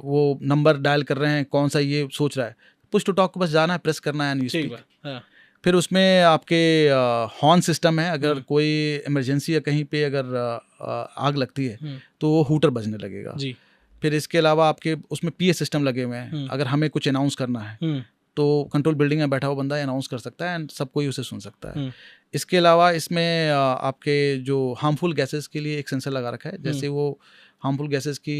वो नंबर डायल कर रहे हैं कौन सा ये सोच रहा है पुश टू टॉक को बस जाना है प्रेस करना है ठीक है। फिर उसमें आपके हॉर्न सिस्टम है अगर कोई इमरजेंसी या कहीं पे अगर आग लगती है तो वो हूटर बजने लगेगा जी फिर इसके अलावा आपके उसमें पीए सिस्टम लगे हुए हैं अगर हमें कुछ अनाउंस करना है तो कंट्रोल बिल्डिंग में बैठा हुआ बंदा अनाउंस कर सकता है एंड सब कोई उसे सुन सकता है इसके अलावा इसमें आपके जो हार्मफुल गैसेस के लिए एक सेंसर लगा रखा है जैसे वो हार्मफुल गैसेस की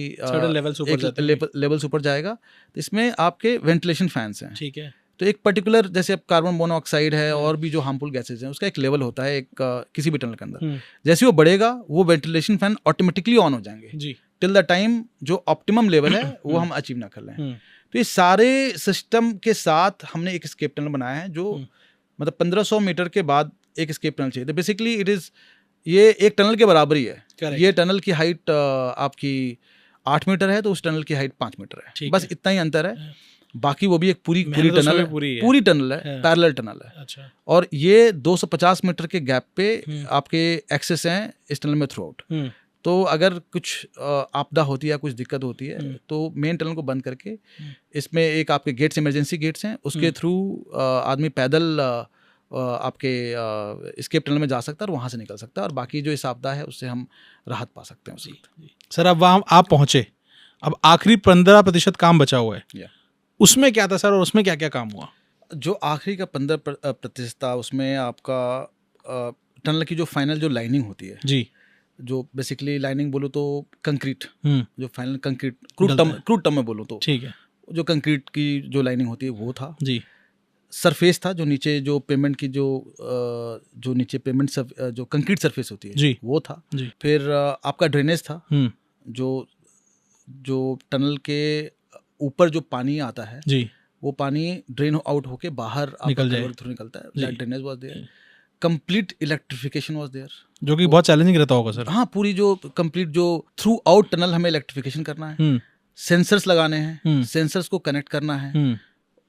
लेवल्स ऊपर जाएगा तो इसमें आपके वेंटिलेशन फैंस हैं ठीक है तो एक पर्टिकुलर जैसे अब कार्बन मोनोऑक्साइड है और भी जो हार्मफुल गैसेज हैं उसका एक लेवल होता है एक किसी भी टनल के अंदर जैसे वो बढ़ेगा वो वेंटिलेशन फैन ऑटोमेटिकली ऑन हो जाएंगे जी टिल द टाइम जो ऑप्टिमम लेवल है वो हम अचीव ना कर लें तो ये सारे सिस्टम के साथ हमने एक एस्केप टनल बनाया है जो मतलब 1500 मीटर के बाद एक एस्केप टनल चाहिए तो बेसिकली इट इज ये एक टनल के बराबर ही है Correct. ये टनल की हाइट आपकी 8 मीटर है तो उस टनल की हाइट 5 मीटर है बस इतना ही अंतर है बाकी वो भी एक पूरी टनल है पूरी टनल है पैरेलल टनल है अच्छा और ये 250 मीटर के गैप पे आपके एक्सेस हैं इस टनल में थ्रू आउट तो अगर कुछ आपदा होती है या कुछ दिक्कत होती है तो मेन टनल को बंद करके इसमें एक आपके गेट्स इमरजेंसी गेट्स हैं उसके थ्रू आदमी पैदल आपके एस्केप टनल में जा सकता है और वहाँ से निकल सकता है और बाकी जो इस आपदा है उससे हम राहत पा सकते हैं उससे। सर अब वहाँ आप पहुँचे अब आखिरी 15% काम बचा हुआ है उसमें क्या था सर और उसमें क्या क्या काम हुआ? जो आखिरी का 15% था उसमें आपका टनल की जो फाइनल जो लाइनिंग होती है जी जो बेसिकली लाइनिंग बोलो तो कंक्रीट जो फाइनल कंक्रीट क्रूड टर्म में बोलो तो ठीक है जो कंक्रीट की जो लाइनिंग होती है वो था जी सरफेस था जो नीचे जो पेमेंट की जो नीचे पेमेंट जो कंक्रीट सरफेस होती है जी वो था जी फिर आपका ड्रेनेज था जो टनल के ऊपर जो पानी आता है जी वो पानी ड्रेन आउट होके बाहर निकल जाए थ्रू निकलता है drainage was there complete electrification was there जो कि बहुत चैलेंजिंग रहता होगा सर। हाँ पूरी जो कंप्लीट जो थ्रू आउट टनल हमें इलेक्ट्रिफिकेशन करना है सेंसर्स लगाने हैं सेंसर्स को कनेक्ट करना है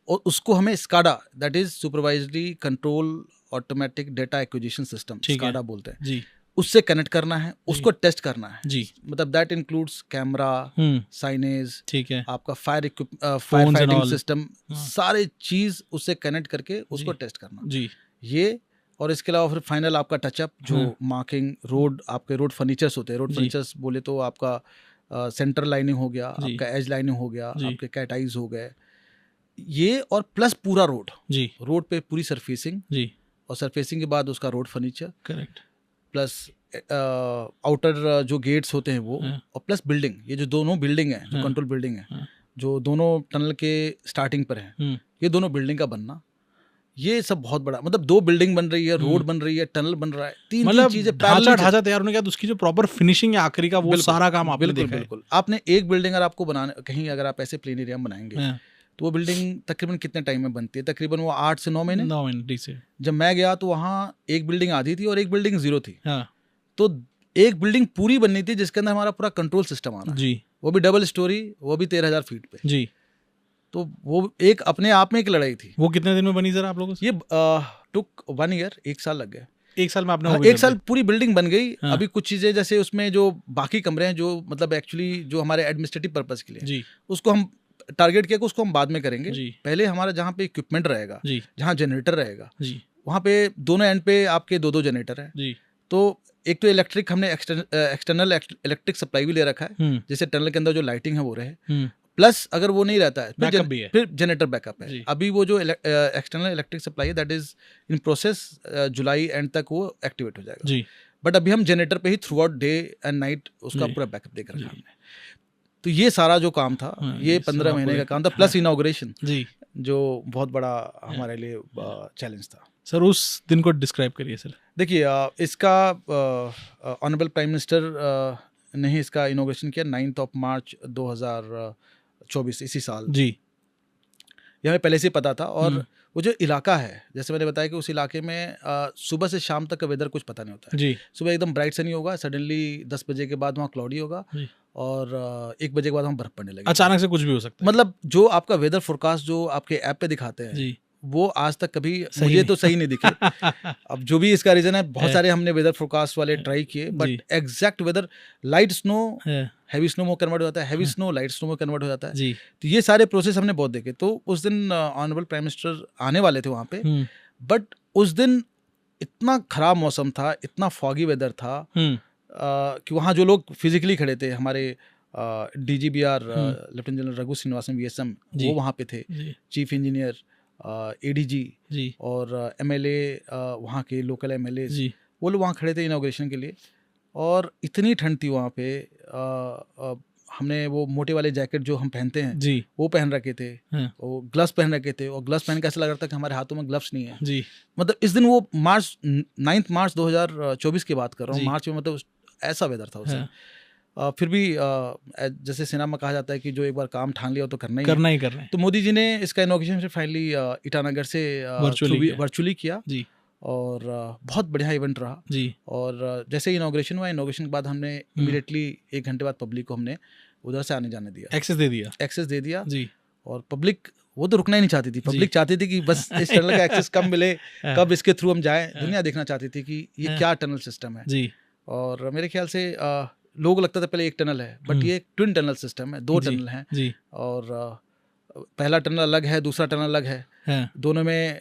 और उसको हमें SCADA that is supervisory control automatic data acquisition system SCADA बोलते हैं जी उससे कनेक्ट करना है उसको टेस्ट करना है जी मतलब दैट इंक्लूड्स कैमरा साइनेज ठीक है आपका फायर फाइटिंग सिस्टम सारे चीज उससे कनेक्ट करके उसको टेस्ट करना जी ये और इसके अलावा फिर फाइनल आपका टचअप जो मार्किंग रोड आपके रोड फर्नीचर्स होते हैं रोड फर्नीचर्स बोले तो आपका सेंटर लाइनिंग हो गया आपका एज लाइनिंग हो गया आपके कैट आइज हो गए ये और प्लस पूरा रोड जी रोड पे पूरी सरफेसिंग जी और सरफेसिंग के बाद उसका road furniture correct plus outer जो गेट्स होते हैं वो और प्लस बिल्डिंग ये जो दोनों बिल्डिंग है जो कंट्रोल बिल्डिंग है जो दोनों टनल के स्टार्टिंग पर है ये दोनों बिल्डिंग का बनना ये सब बहुत बड़ा मतलब 2 बिल्डिंग बन रही है रोड बन रही है टनल बन रहा है तीन चीजें ढांचा तैयार होने के बाद उसकी जो प्रॉपर फिनिशिंग है आखिरी का वो सारा काम आपने देखा है। बिल्कुल आपने एक बिल्डिंग अगर आपको बनाने कहीं अगर आप ऐसे प्लेन एरिया में बनाएंगे तो वो बिल्डिंग तकरीबन कितने टाइम में बनती है तकरीबन वो 8 से 9 महीने से जब मैं गया तो वहाँ एक बिल्डिंग आधी थी और एक बिल्डिंग 0 थी तो एक बिल्डिंग पूरी बननी थी जिसके अंदर हमारा पूरा कंट्रोल सिस्टम आना जी वो भी डबल स्टोरी वो भी 13,000 फीट पे जी तो वो एक अपने आप में एक लड़ाई थी। वो कितने दिन में बनी सर आप लोगों से? ये टुक 1 ईयर 1 साल लग गया। एक साल में आपने हाँ, वो भी एक कर साल दिया। पूरी बिल्डिंग बन गई। हाँ। अभी कुछ चीजें जैसे उसमें जो बाकी कमरे हैं जो मतलब एक्चुअली जो हमारे एडमिनिस्ट्रेटिव पर्पस के लिए जी उसको हम टारगेट किया कि उसको हम बाद में करेंगे। जी पहले हमारा जहाँ पे इक्विपमेंट रहेगा, जी जहाँ जनरेटर रहेगा, जी वहाँ पे दोनों एंड पे आपके दो जनरेटर हैं। जी। तो एक तो इलेक्ट्रिक हमने एक्सटर्नल इलेक्ट्रिक सप्लाई भी ले रखा है, जैसे टनल के अंदर जो लाइटिंग है वो रहे। प्लस अगर वो नहीं रहता है बैकअप भी है। फिर जनरेटर बैकअप है। जी। अभी वो जो एक्सटर्नल इलेक्ट्रिक सप्लाई है that is in process, July and तक वो एक्टिवेट हो जाएगा। जी बट अभी हम जनरेटर पे ही throughout day and night उसका जी। पूरा बैकअप देख रखा जी। हमने। तो ये सारा जो काम था, हाँ, ये ये 15 सारा महीने का पूरे- काम था, प्लस इनॉग्रेशन जी। जो बहुत बड़ा हमारे लिए चैलेंज था। सर उस दिन को डिस्क्राइब करिए सर। देखिए इसका ऑनरेबल प्राइम मिनिस्टर ने ही इसका इनॉग्रेशन किया 9 मार्च 2024 इसी साल। जी ये हमें पहले से ही पता था। और वो जो इलाका है, जैसे मैंने बताया कि उस इलाके में सुबह से शाम तक का वेदर कुछ पता नहीं होता है। जी सुबह एकदम ब्राइट सनी होगा, सडनली 10 बजे के बाद वहाँ क्लाउडी होगा जी। और 1 बजे के बाद वहाँ बर्फ पड़ने लगेगी। अचानक से कुछ भी हो सकता है। मतलब जो आपका वेदर फोरकास्ट जो आपके ऐप पे दिखाते हैं जी वो आज तक कभी सही मुझे नहीं। तो सही नहीं दिखे। अब जो भी इसका रीजन है, बहुत सारे हमने वेदर फोरकास्ट वाले ट्राई किए, जी। But exact weather, light snow है। हैवी स्नो में कन्वर्ट हो जाता है, हैवी स्नो लाइट स्नो में कन्वर्ट हो जाता है। जी तो ये सारे प्रोसेस हमने बहुत देखे। तो उस दिन ऑनरेबल प्राइम मिनिस्टर आने वाले थे वहाँ पे, बट उस दिन इतना खराब मौसम था, इतना फॉगी वेदर था कि वहाँ जो लोग फिजिकली खड़े थे, हमारे DGBR lieutenant general Raghu Srinivasan VSM जी। वो वहाँ पे थे, जी चीफ इंजीनियर ADG जी और MLA वहाँ के लोकल MLA जी वो लोग वहाँ खड़े थे इनॉग्रेशन के लिए। और इतनी ठंड थी वहाँ पे, हमने वो मोटे वाले जैकेट जो हम पहनते हैं जी वो पहन रखे थे, हाँ। वो ग्लव्स पहन रखे थे, और ग्लव्स पहन के ऐसा लग रहा था कि हमारे हाथों में ग्लव्स नहीं है। जी मतलब इस दिन वो 9 मार्च 2024 की बात कर रहा हूँ, जी। मार्च में, मतलब ऐसा वेदर था उस दिन। हाँ। फिर भी जैसे सेना में कहा जाता है कि जो एक बार काम ठान लिया हो तो करना ही करना ही करना है। तो मोदी जी ने इसका इनॉग्रेशन से फाइनली ईटानगर से वर्चुअली किया। जी और बहुत बढ़िया इवेंट रहा। जी और जैसे ही इनॉग्रेशन हुआ, इनॉग्रेशन के बाद हमने इमीडिएटली 1 घंटे बाद पब्लिक को हमने उधर से आने जाने दिया, एक्सेस दे दिया। जी और पब्लिक वो तो रुकना ही नहीं चाहती थी। पब्लिक चाहती थी कि बस इस टनल का एक्सेस कब मिले, कब इसके थ्रू हम जाएं। दुनिया देखना चाहती थी कि ये क्या टनल सिस्टम है। जी और मेरे ख्याल से लोगों को लगता था पहले एक टनल है, बट ये एक ट्विन टनल सिस्टम है, 2 टनल हैं। जी और पहला टनल अलग है, दूसरा टनल अलग है। हाँ। दोनों में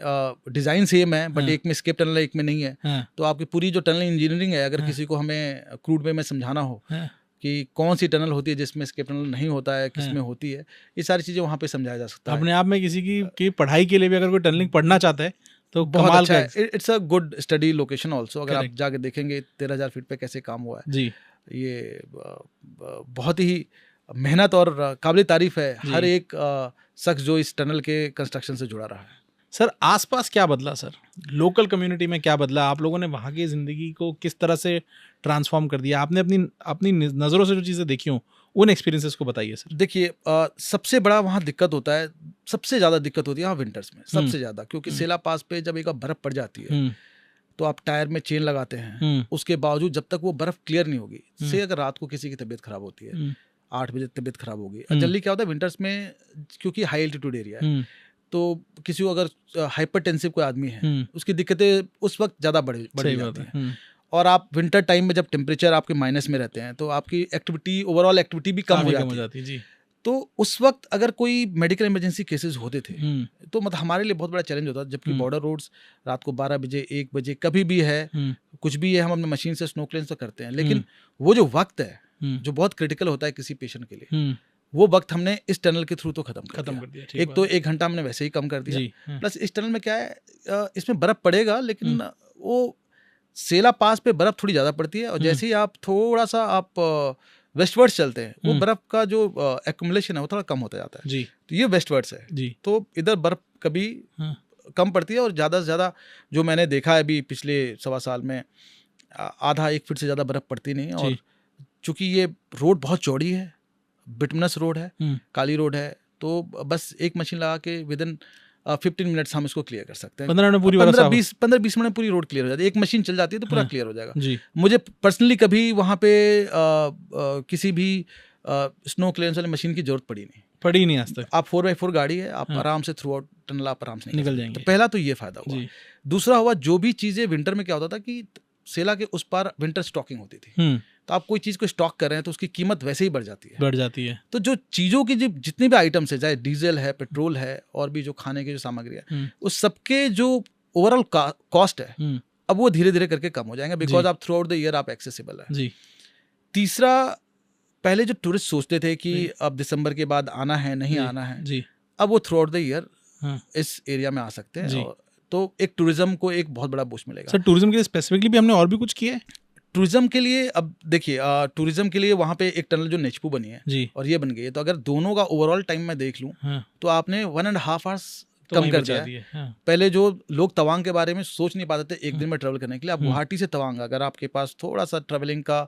डिज़ाइन सेम है, बट हाँ। एक में स्केप टनल है, एक में नहीं है। हाँ। तो आपकी पूरी जो टनल इंजीनियरिंग है, अगर हाँ। किसी को हमें क्रूड वे में समझाना हो हाँ। कि कौन सी टनल होती है जिसमें स्केप टनल नहीं होता है, किस हाँ। में होती है, ये सारी चीज़ें वहाँ पे समझाया जा सकता है। अपने आप में किसी की पढ़ाई के लिए भी अगर कोई टनलिंग पढ़ना चाहता है तो बहुत कमाल अच्छा का है। It's a good study location also. अगर आप Correct. जाके देखेंगे 13,000 फीट पे कैसे काम हुआ है, जी ये बहुत ही मेहनत और काबिल तारीफ है जी। हर एक शख्स जो इस टनल के कंस्ट्रक्शन से जुड़ा रहा है। सर आसपास क्या बदला सर, लोकल कम्युनिटी में क्या बदला, आप लोगों ने वहाँ की ज़िंदगी को किस तरह से ट्रांसफॉर्म कर दिया, आपने अपनी नज़रों से जो चीज़ें देखी हों उन एक्सपीरियंसेस को बताइए सर। देखिए सबसे बड़ा वहाँ दिक्कत होता है, सबसे ज़्यादा दिक्कत होती है वहाँ विंटर्स में, सबसे ज़्यादा, क्योंकि सेला पास पे जब एक बार बर्फ़ पड़ जाती है तो आप टायर में चेन लगाते हैं, उसके बावजूद जब तक वो बर्फ़ क्लियर नहीं होगी, से अगर रात को किसी की तबीयत ख़राब होती है, 8 बजे तबीयत ख़राब होगी। जल्दी क्या होता है विंटर्स में, क्योंकि हाई एल्टीट्यूड एरिया है, तो किसी को अगर हाइपरटेंसिव कोई आदमी है उसकी दिक्कतें उस वक्त ज़्यादा बढ़ जाती हैं। और आप विंटर टाइम में जब टेम्परेचर आपके माइनस में रहते हैं तो आपकी एक्टिविटी, ओवरऑल एक्टिविटी भी कम हो जाती है जी। तो उस वक्त अगर कोई मेडिकल इमरजेंसी केसेस होते थे तो मतलब हमारे लिए बहुत बड़ा चैलेंज होता था, जबकि बॉर्डर रोड्स रात को 12 बजे 1 बजे कभी भी है, कुछ भी है, हम अपने मशीन से स्नो क्लेंस तो करते हैं, लेकिन वो जो वक्त है जो बहुत क्रिटिकल होता है किसी पेशेंट के लिए, वो वक्त हमने इस टनल के थ्रू तो खत्म कर दिया। एक तो 1 घंटा हमने वैसे ही कम कर दिया, प्लस इस टनल में क्या है, इसमें बर्फ पड़ेगा लेकिन वो सेला पास पे बर्फ थोड़ी ज़्यादा पड़ती है, और जैसे ही आप थोड़ा सा आप वेस्टवर्ड्स चलते हैं वो बर्फ का जो एक्यूमुलेशन है वो थोड़ा कम होता जाता है। तो ये वेस्टवर्ड्स है जी। तो इधर बर्फ कभी कम पड़ती है, और ज़्यादा से ज़्यादा जो मैंने देखा है अभी पिछले 1.25 साल में, आधा 1 फीट से ज़्यादा बर्फ पड़ती नहीं है। और चूँकि ये रोड बहुत चौड़ी है, बिटमनस रोड है, काली रोड है, तो बस एक मशीन लगा के विदिन 15 मिनट्स हम इसको क्लियर कर सकते हैं। 15-20 मिनट में पूरी रोड क्लियर हो जाती है, एक मशीन चल जाती है तो पूरा क्लियर हो जाएगा जी। मुझे पर्सनली कभी वहाँ पे किसी भी स्नो क्लियरेंस वाली मशीन की जरूरत पड़ी नहीं आज तक। आप 4x4 गाड़ी है, आप आराम से थ्रू आउट टनल आप आराम से निकल जाएंगे। तो पहला तो ये फायदा हुआ। दूसरा हुआ, जो भी चीजें विंटर में क्या होता था कि सेला के उस पार विंटर स्टॉकिंग होती थी, तो आप कोई चीज को स्टॉक कर रहे हैं तो उसकी कीमत वैसे ही बढ़ जाती है। तो जो चीजों की जितनी भी आइटम्स है, चाहे डीजल है, पेट्रोल है, और भी जो खाने की जो सामग्री है, उस सबके जो ओवरऑल कॉस्ट है अब वो धीरे धीरे करके कम हो जाएंगे, बिकॉज आप थ्रू आउट द ईयर आप एक्सेसिबल है। तीसरा, पहले जो टूरिस्ट सोचते थे कि अब दिसंबर के बाद आना है, नहीं आना है, अब वो थ्रू आउट द ईयर इस एरिया में आ सकते हैं, तो एक टूरिज्म को एक बहुत बड़ा बूस्ट मिलेगा। सर, टूरिज्म के लिए स्पेसिफिकली भी हमने और भी कुछ किया है? टूरिज्म के लिए अब देखिए, टूरिज्म के लिए वहाँ पे एक टनल जो नेचपू बनी है और ये बन गई है, तो अगर दोनों का ओवरऑल टाइम मैं देख लूँ तो आपने 1.5 आवर्स कम कर दिया है। पहले जो लोग तवांग के बारे में सोच नहीं पाते थे एक दिन में ट्रेवल करने के लिए, आप गुवाहाटी से तवांग, अगर आपके पास थोड़ा सा ट्रेवलिंग का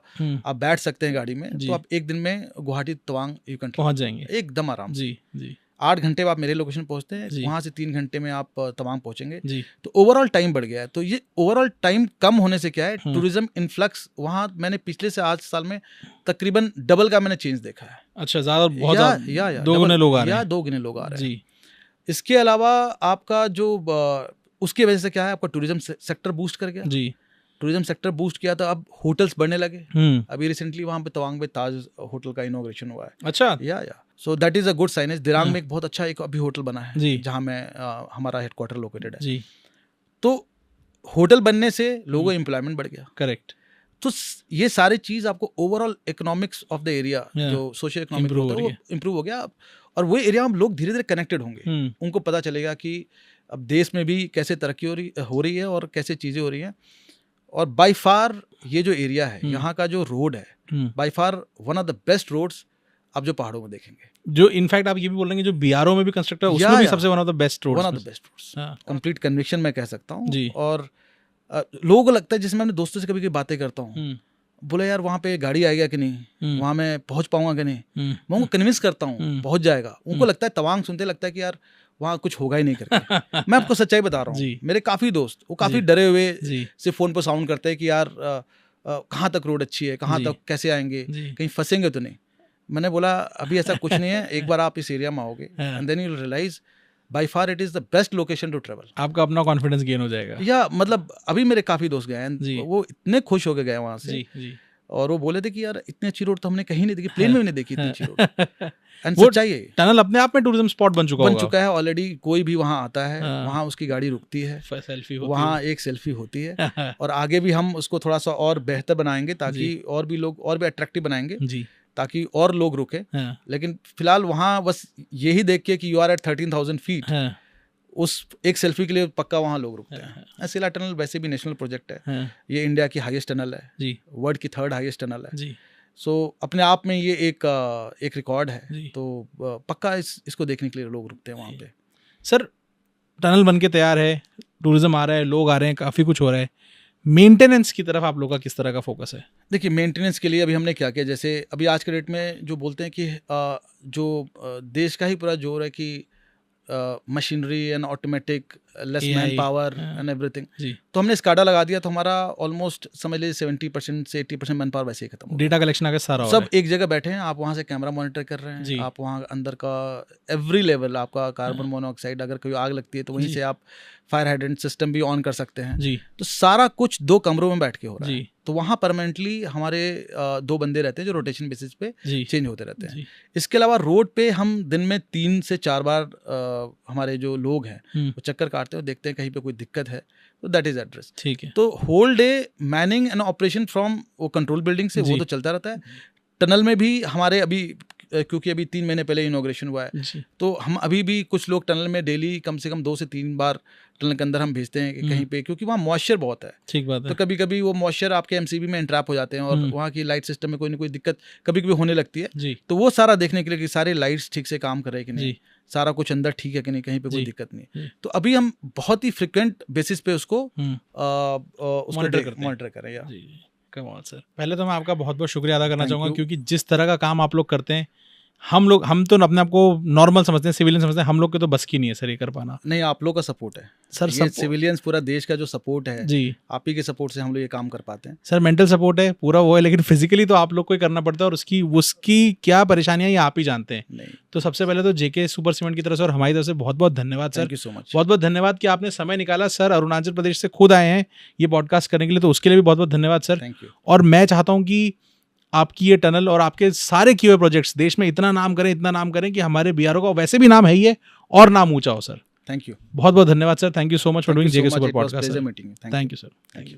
आप बैठ सकते हैं गाड़ी में, तो आप एक दिन में गुवाहाटी तवांग यू कैन पहुंच जाएंगे एकदम आराम से। 8 घंटे में आप मेरे लोकेशन पहुंचते हैं, वहां से 3 घंटे में आप तवांग पहुंचेंगे, तो ओवरऑल टाइम बढ़ गया है। तो ये ओवरऑल टाइम कम होने से क्या है, टूरिज्म इन्फ्लक्स वहां मैंने पिछले से आज साल में तकरीबन डबल का मैंने चेंज देखा है। अच्छा, ज्यादा बहुत ज्यादा 2 गुने लोग आ रहे हैं, 2 गुने लोग आ रहे हैं। इसके अलावा आपका जो उसकी वजह से क्या है, आपका टूरिज्म सेक्टर बूस्ट कर गया टूरिज्म सेक्टर बूस्ट किया, तो अब होटल्स बढ़ने लगे। अभी रिसेंटली वहां पे तवांग में ताज होटल का इनॉग्रेशन हुआ है। अच्छा, या so that is a good sign. Dirang में एक बहुत अच्छा एक अभी होटल बना है जहां में हमारा हेडक्वार्टर लोकेटेड है। तो होटल बनने से लोगों का एम्प्लॉयमेंट बढ़ गया। करेक्ट। तो ये सारी चीज आपको overall economics of the area, जो सोशियो इकोनॉमिक होता है, वो इम्प्रूव हो गया। और वो एरिया में लोग धीरे धीरे कनेक्टेड होंगे, उनको पता चलेगा कि अब देश में भी कैसे तरक्की हो रही है और कैसे चीजें हो रही हैं। और बाय फार ये जो एरिया है, यहाँ का जो रोड है, by far one of the best roads आप जो पहाड़ों में देखेंगे। जो इनफैक्ट आप ये भी बोलेंगे जो बीआरओ में भी कंस्ट्रक्ट है, उसमें भी सबसे one of the best roads, complete conviction मैं कह सकता हूँ। और लोगों को लगता है, जिसमें मैं दोस्तों से कभी कभी बातें करता हूँ, बोले यार वहाँ पे गाड़ी आएगा कि नहीं, वहाँ मैं पहुँच पाऊंगा कि नहीं, मैं उनको कन्विंस करता हूँ पहुँच जाएगा। उनको लगता है, तवांग सुनते लगता है कि यार वहाँ कुछ होगा ही नहीं करके। मैं आपको सच्चाई बता रहा हूँ, मेरे काफ़ी दोस्त वो काफ़ी डरे हुए से फ़ोन पर साउंड करते हैं कि यार कहाँ तक रोड अच्छी है, कहाँ तक कैसे आएंगे, कहीं फंसेंगे तो नहीं। मैंने बोला अभी ऐसा कुछ नहीं है, एक बार आप इस एरिया में आओगे and then you will realise by far it is the best location to travel. आपका अपना कॉन्फिडेंस गेन हो जाएगा। या मतलब अभी मेरे काफ़ी दोस्त गए हैं, वो इतने खुश होकर गए वहाँ से, और वो बोले थे कि यार इतनी अच्छी रोड तो हमने कहीं नहीं देखी, प्लेन में भी नहीं देखी इतनी अच्छी रोड। एंड सच्चाई है, टनल अपने आप में टूरिज्म स्पॉट बन चुका है ऑलरेडी। कोई भी वहाँ आता है, वहाँ उसकी गाड़ी रुकती है, वहाँ एक सेल्फी होती है। और आगे भी हम उसको थोड़ा सा और बेहतर बनाएंगे, ताकि और भी लोग और भी अट्रैक्टिव बनाएंगे, ताकि और लोग रुके। लेकिन फिलहाल वहाँ बस यही देख के कि यू आर एट 13,000 फीट, उस एक सेल्फी के लिए पक्का वहाँ लोग रुकते हैं। सेला टनल वैसे भी नेशनल प्रोजेक्ट है, ये इंडिया की हाईएस्ट टनल है, वर्ल्ड की 3rd हाईएस्ट टनल है। सो अपने आप में ये एक रिकॉर्ड है, तो पक्का इसको देखने के लिए लोग रुकते हैं वहाँ पे। सर, टनल बन के तैयार है, टूरिज्म आ रहा है, लोग आ रहे हैं, काफ़ी कुछ हो रहा है, मेंटेनेंस की तरफ आप लोगों का किस तरह का फोकस है? देखिए, मेंटेनेंस के लिए अभी हमने क्या किया, जैसे अभी आज के डेट में जो बोलते हैं कि जो देश का ही पूरा जोर है कि machinery and automatic, less man power and everything, तो हमने स्काडा लगा दिया, तो हमारा ऑलमोस्ट समझ लीजिए 70% से 80% मैन पावर वैसे ही खत्म हो गया। डेटा कलेक्शन आगे सारा सब एक जगह बैठे हैं, आप वहाँ से कैमरा मॉनिटर कर रहे हैं, आप वहाँ अंदर का एवरी लेवल, आपका कार्बन मोनोऑक्साइड, अगर कोई आग लगती है तो वहीं से आप फायर हाइड्रेंट सिस्टम भी ऑन कर सकते हैं। तो सारा कुछ 2 कमरों में बैठ के हो रहा है। तो वहाँ परमानेंटली हमारे 2 बंदे रहते हैं जो रोटेशन बेसिस पे चेंज होते रहते हैं। इसके अलावा रोड पे हम दिन में 3 से 4 बार हमारे जो लोग हैं वो चक्कर काटते हैं, देखते हैं कहीं पे कोई दिक्कत है, तो दैट इज एड्रेस। ठीक है। तो whole day manning and operation from वो कंट्रोल बिल्डिंग से वो तो चलता रहता है। टनल में भी हमारे अभी, क्योंकि अभी 3 महीने पहले इनॉग्रेशन हुआ है, तो हम अभी भी कुछ लोग टनल में डेली कम से कम 2 से 3 बार टनल के अंदर हम भेजते हैं कि कहीं पे, क्योंकि वहाँ मॉइस्चर बहुत है। ठीक बात है। तो कभी कभी वो मॉइस्चर आपके एमसीबी में इंट्रैप हो जाते हैं, और वहाँ की लाइट सिस्टम में कोई ना कोई दिक्कत कभी कभी होने लगती है। तो वो सारा देखने के लिए कि सारे लाइट्स ठीक से काम कर रहे हैं कि नहीं, सारा कुछ अंदर ठीक है कि नहीं, कहीं पे कोई दिक्कत नहीं। तो अभी हम बहुत ही फ्रिक्वेंट बेसिस पे उसको मॉनिटर करें। या कमाल सर, पहले तो मैं आपका बहुत बहुत शुक्रिया अदा करना चाहूँगा, क्योंकि जिस तरह का काम आप लोग करते हैं हम तो अपने आप को नॉर्मल समझते हैं, सिविलियन समझते हैं, हम लोग के तो बस की नहीं है सर ये कर पाना। नहीं, आप लोग का सपोर्ट है सर ये सिविलियंस, पूरा देश का जो सपोर्ट है जी, आप ही के सपोर्ट से हम लोग ये काम कर पाते हैं। सर मेंटल सपोर्ट है पूरा वो है, लेकिन फिजिकली तो आप लोग को ही करना पड़ता है, और उसकी क्या परेशानियां ये आप ही जानते हैं। नहीं, तो सबसे पहले तो जेके सुपर सीमेंट की तरफ से और हमारी तरफ से बहुत बहुत धन्यवाद sir. Thank you so much. बहुत बहुत धन्यवाद कि आपने समय निकाला सर, अरुणाचल प्रदेश से खुद आए हैं ये पॉडकास्ट करने के लिए, तो उसके लिए भी बहुत बहुत धन्यवाद सर। Thank you. और मैं चाहता हूँ कि आपकी ये टनल और आपके सारे किए हुए प्रोजेक्ट्स देश में इतना नाम करें कि हमारे बीआरओ का वैसे भी नाम है ही है और नाम ऊंचा हो सर। थैंक यू, बहुत बहुत धन्यवाद sir. Thank you so much for doing JK super podcast podcast. Meeting. Thank you sir, thank you.